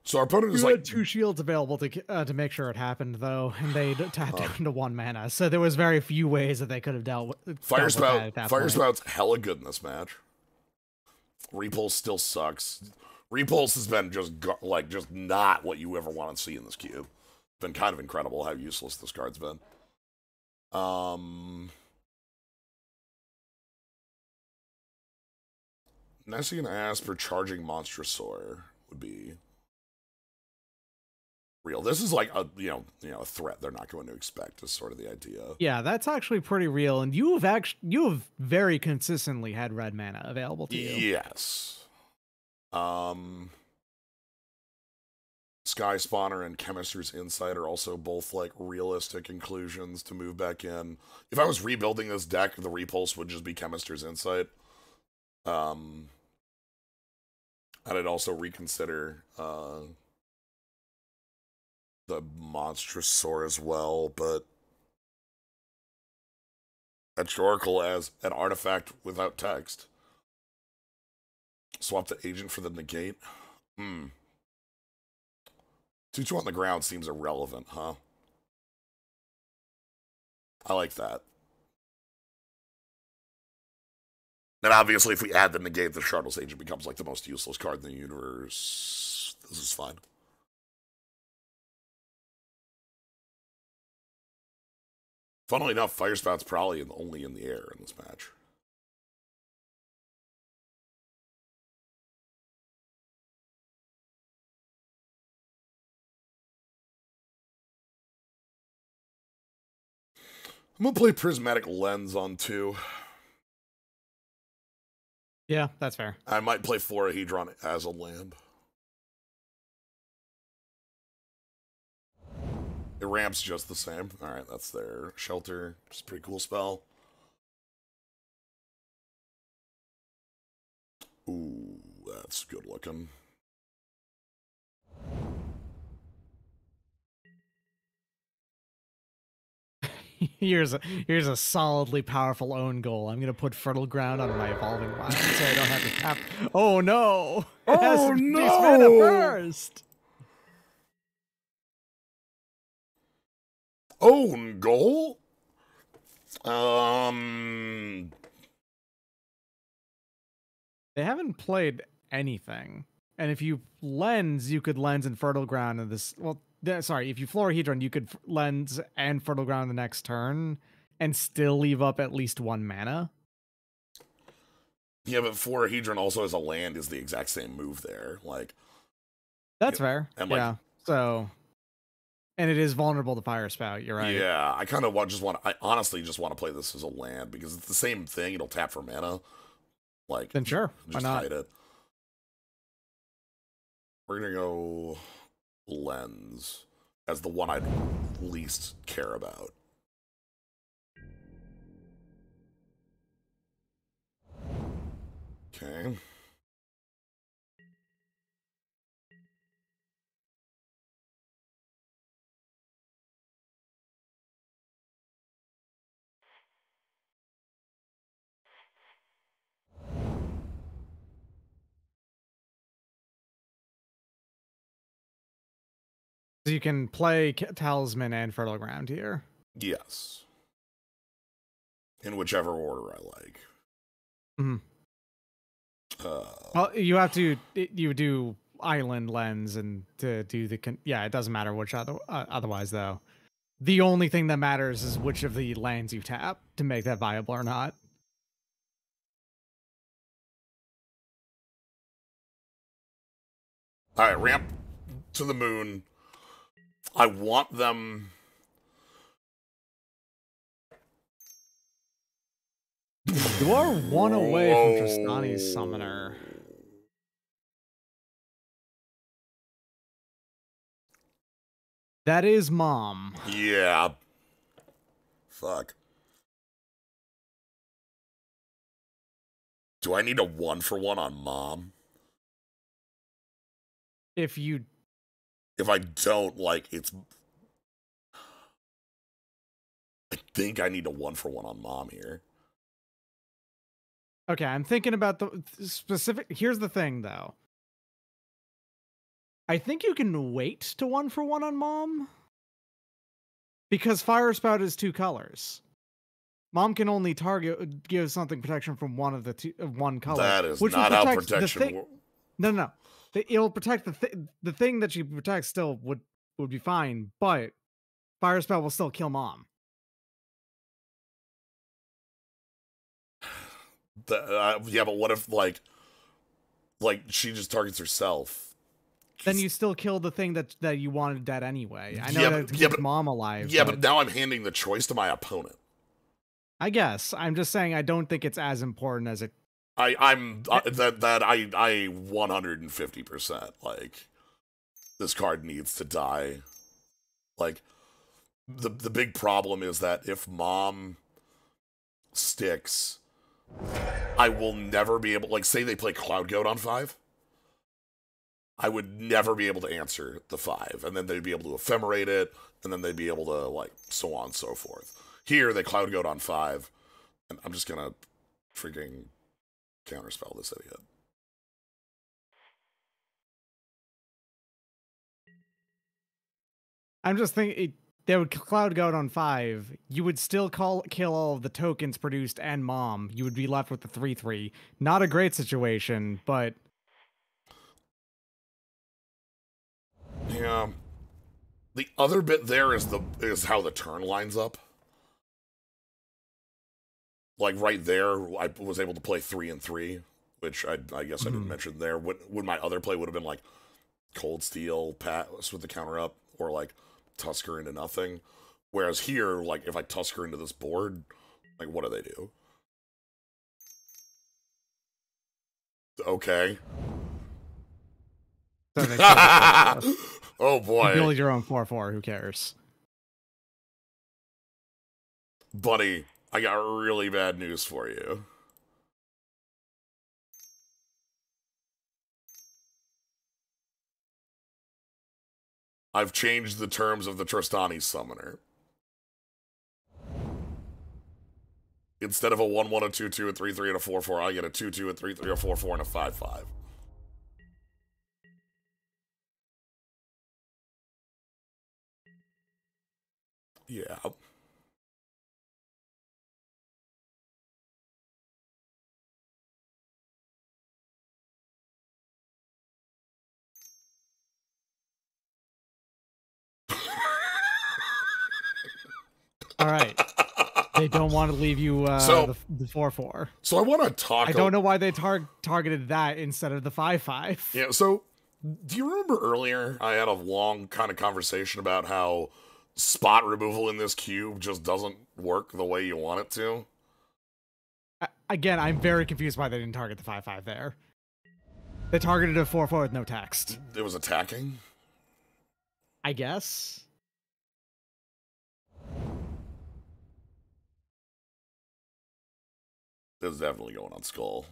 so our opponent is
had 2 shields available to make sure it happened, though, and they tapped down to 1 mana. So there was very few ways that they could have dealt with
Fire Spout's hella good in this match. Repulse still sucks. Repulse has been just not what you ever want to see in this cube. Been kind of incredible how useless this card's been. Nessian Asp or Charging Monstrosaur would be real. This is like a a threat they're not going to expect is sort of the idea.
Yeah, that's actually pretty real, and you have very consistently had red mana available to you.
Yes. Sky Spawner and Chemist's Insight are also both like realistic inclusions to move back in. If I was rebuilding this deck, the repulse would just be Chemist's Insight. I'd also reconsider the Monstrosaur as well, but Etched Oracle as an artifact without text. Swap the agent for the negate. 2/2 on the ground seems irrelevant, huh? I like that. And obviously, if we add the negate, the Shardless Agent becomes like the most useless card in the universe. This is fine. Funnily enough, Fire Spout's probably only in the air in this match. I'm gonna play Prismatic Lens on 2.
Yeah, that's fair.
I might play Florahedron as a land. It ramps just the same. Alright, that's their Shelter. It's a pretty cool spell. Ooh, that's good looking.
Here's a solidly powerful own goal. I'm gonna put Fertile Ground on my Evolving Wild so I don't have to tap. Oh no! It has to produce mana first.
Own goal?
They haven't played anything, and if you lens, you could lens and Fertile Ground in this. Well, sorry, if you Florahedron, you could lens and Fertile Ground the next turn, and still leave up at least 1 mana.
Yeah, but Florahedron also has a land is the exact same move there. Like,
that's fair.
And like,
yeah. So, and it is vulnerable to Fire Spout. You're right.
Yeah, I kind of I honestly just want to play this as a land because it's the same thing. It'll tap for mana. Like,
then sure,
just
why not?
hide it. We're gonna go Lens as the one I'd least care about. Okay.
So you can play Talisman and Fertile Ground here.
Yes. In whichever order I like.
Well, you have to do Island Lens and to do the it doesn't matter which otherwise though. The only thing that matters is which of the lands you tap to make that viable or not.
All right, ramp to the moon. I want them.
You are 1 away from Tristani's Summoner. That is Mom.
Yeah. Fuck. Do I need a 1-for-1 on Mom?
If
I don't, like, it's... I think I need a 1-for-1 on Mom here.
Okay, I'm thinking about the specific... Here's the thing, though. I think you can wait to 1-for-1 on Mom. Because Fire Spout is 2 colors. Mom can only give something protection from one of the one color.
That is not how protection works.
No. It'll protect the thing that she protects still would be fine, but Fire Spout will still kill Mom.
Yeah, but what if, like, Like, she just targets herself.
Then you still kill the thing that you wanted dead anyway. I know that keeps mom alive.
Yeah, but now I'm handing the choice to my opponent.
I guess. I'm just saying I don't think it's as important as it...
I'm 150%, like, this card needs to die. Like, the big problem is that if mom sticks, I will never be able, like, say they play Cloud Goat on 5, I would never be able to answer the 5, and then they'd be able to ephemerate it, and then they'd be able to, like, so on and so forth. Here, they Cloud Goat on 5, and I'm just gonna freaking counterspell this idiot.
I'm just thinking, they would Cloud Goat on 5. You would still kill all of the tokens produced and mom. You would be left with the 3/3. Not a great situation, but...
Yeah. The other bit there is how the turn lines up. Like, right there, I was able to play 3 and 3, which I guess I didn't mention there. Would my other play would have been, like, Cold Steel, pass with the counter up, or, like, Tusker into nothing. Whereas here, like, if I Tusker into this board, like, what do? Okay. Oh, boy.
You build your own 4/4, who cares?
Buddy, I got really bad news for you. I've changed the terms of the Tristani Summoner. Instead of a 1/1, a 2/2, a 3/3, and a 4/4, I get a 2/2, a 3/3, a 4/4, and a 5/5. Yeah.
All right. They don't want to leave you the 4/4.
So I want to talk...
I don't know why they targeted that instead of the 5/5.
Yeah, so do you remember earlier I had a long kind of conversation about how spot removal in this cube just doesn't work the way you want it to?
Again, I'm very confused why they didn't target the 5/5 there. They targeted a 4/4 with no text.
It was attacking?
I guess.
It was definitely going on Skull.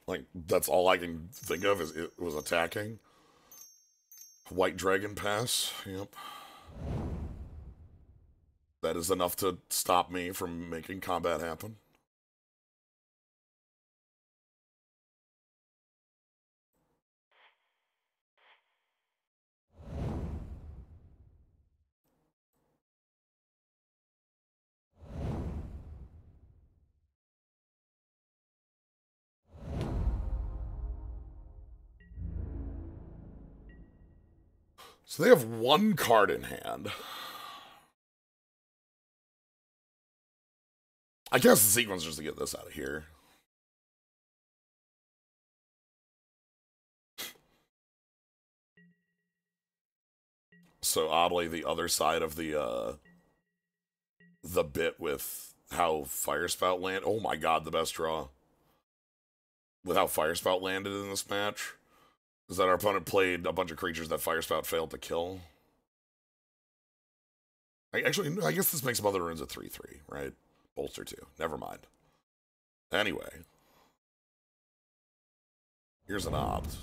Like, that's all I can think of is it was attacking. White Dragon Pass, yep. That is enough to stop me from making combat happen. So they have one card in hand. I guess the sequence is just to get this out of here. So oddly, the other side of the bit with how Firespout landed. Oh my god, the best draw. With how Firespout landed in this match. Is that our opponent played a bunch of creatures that Firespout failed to kill. Actually, I guess this makes Mother Runes a 3/3, right? Bolster 2. Never mind. Anyway. Here's an opt.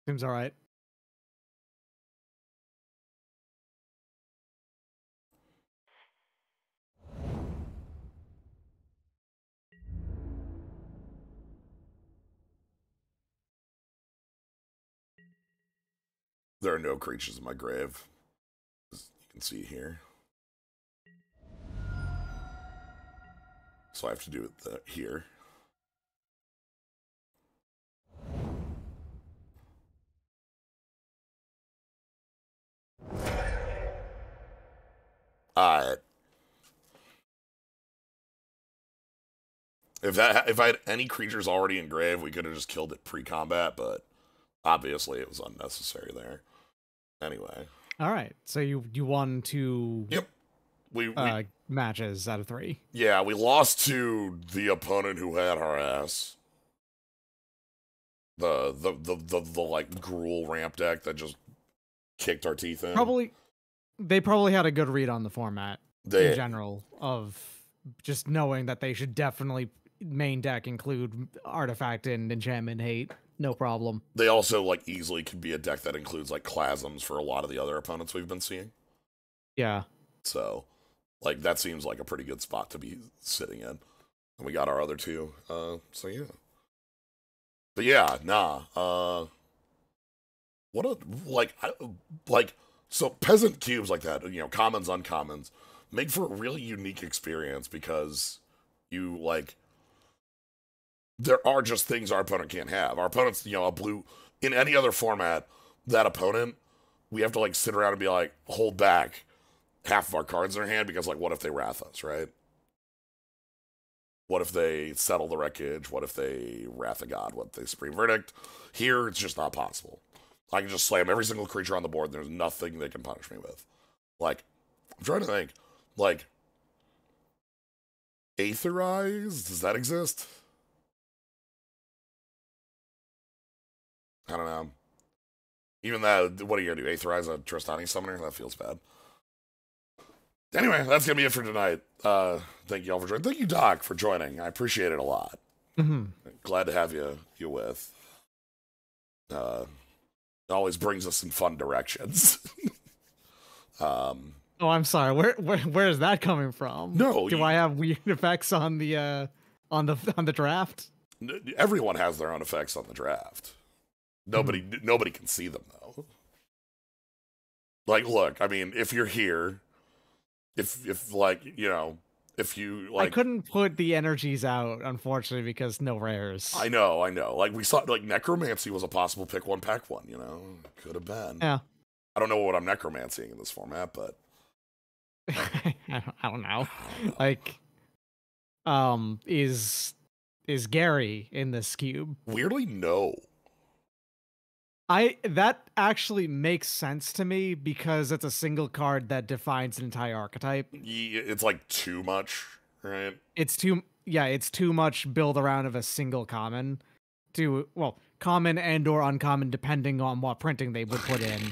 Seems alright.
There are no creatures in my grave, as you can see here. So I have to do it here. Alright. If I had any creatures already in grave, we could have just killed it pre-combat, but obviously it was unnecessary there. Anyway.
All right. So you won 2
Yep. We
matches out of 3.
Yeah, we lost to the opponent who had our ass. The like gruel ramp deck that just kicked our teeth in.
They probably had a good read on the format in general of just knowing that they should definitely main deck include artifact and enchantment hate. No problem.
They also like easily could be a deck that includes like Clasms for a lot of the other opponents we've been seeing.
Yeah.
So like that seems like a pretty good spot to be sitting in. And we got our other 2. So yeah. But yeah, nah. What a so peasant cubes like that, you know, commons, uncommons, make for a really unique experience because you like there are just things our opponent can't have. Our opponent's, you know, a blue in any other format, that opponent, we have to like sit around and be like, hold back half of our cards in their hand because like what if they wrath us, right? What if they settle the wreckage? What if they wrath of God? What if they supreme verdict? Here, it's just not possible. I can just slam every single creature on the board and there's nothing they can punish me with. Like, I'm trying to think. Like, Aetherize? Does that exist? I don't know. Even that, what are you going to do? Aetherize a Tristani summoner? That feels bad. Anyway, that's going to be it for tonight. Thank you all for joining. Thank you, Doc, for joining. I appreciate it a lot.
Mm-hmm.
Glad to have you with. Always brings us in fun directions.
Oh, I'm sorry. Where is that coming from?
No,
do I have weird effects on the draft?
Everyone has their own effects on the draft. Nobody can see them though. Like, look, I mean, if you're here, if like, you know, if you like,
I couldn't put the energies out, unfortunately, because no rares.
I know. Like we saw, like Necromancy was a possible pick 1, pack 1. You know, could have been.
Yeah.
I don't know what I'm necromancying in this format, but
I don't know. Like, is Gary in this cube?
Weirdly, no.
That actually makes sense to me because it's a single card that defines an entire archetype.
It's like too much, right?
It's too much build around of a single common common and or uncommon depending on what printing they would put in.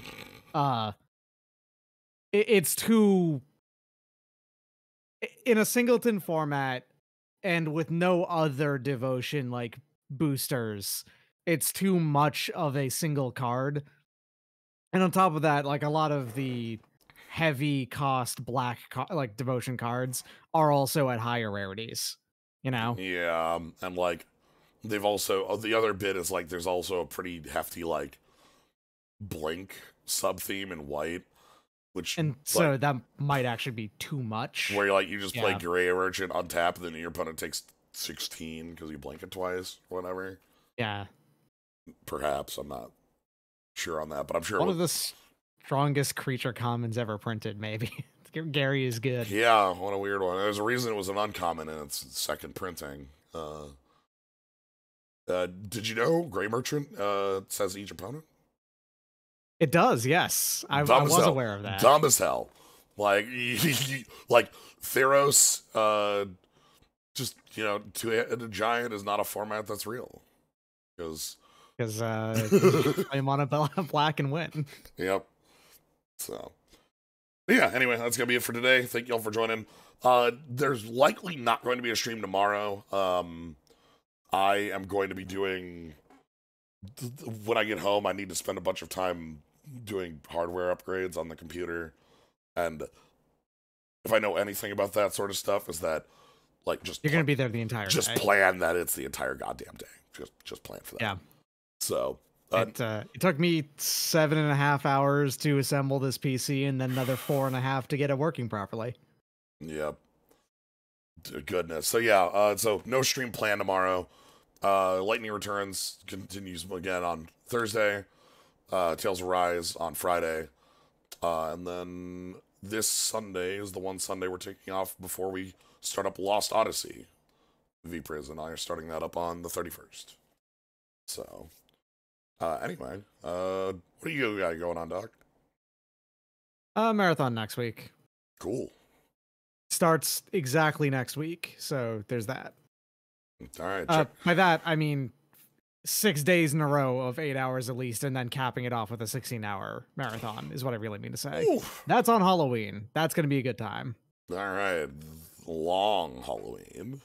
It's too in a singleton format and with no other devotion like boosters. It's too much of a single card. And on top of that, like a lot of the heavy cost black like devotion cards are also at higher rarities, you know?
Yeah, and like they've also the other bit is like there's also a pretty hefty like blink sub theme in white, which
and so like, that might actually be too much.
Where like you just play Gray Merchant untap, and then your opponent takes 16 because you blink it twice, or whatever.
Yeah.
Perhaps, I'm not sure on that, but I'm sure
one of the strongest creature commons ever printed, maybe. Gary is good.
Yeah, what a weird one. There's a reason it was an uncommon in its second printing. Did you know Gray Merchant says each opponent?
It does, yes. I was aware of that.
Dumb as hell. Like, like Theros, just, you know, two-handed giant is not a format that's real. Because
I'm on a black and win.
Yep. So, but yeah, anyway, that's going to be it for today. Thank you all for joining. There's likely not going to be a stream tomorrow. I am going to be doing, when I get home, I need to spend a bunch of time doing hardware upgrades on the computer. And if I know anything about that sort of stuff, is that, like, just...
You're going to be there the entire day.
Just plan that it's the entire goddamn day. Just plan for that.
Yeah.
So...
it took me 7.5 hours to assemble this PC and then another 4.5 to get it working properly.
Yep. Goodness. So yeah, so no stream plan tomorrow. Lightning Returns continues again on Thursday. Tales of Rise on Friday. And then this Sunday is the one Sunday we're taking off before we start up Lost Odyssey. Vpriz and I are starting that up on the 31st. So, anyway, what do you got going on, Doc?
Marathon next week.
Cool.
Starts exactly next week, so there's that.
All right.
By that, I mean 6 days in a row of 8 hours at least, and then capping it off with a 16-hour marathon is what I really mean to say.
Oof.
That's on Halloween. That's going to be a good time.
All right. Long Halloween.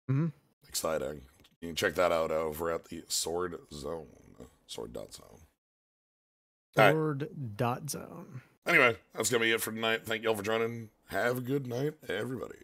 Mm-hmm.
Exciting. You can check that out over at the Sword Zone. Sword.zone.
Sword.zone.
Anyway, that's going to be it for tonight. Thank you all for joining. Have a good night, everybody.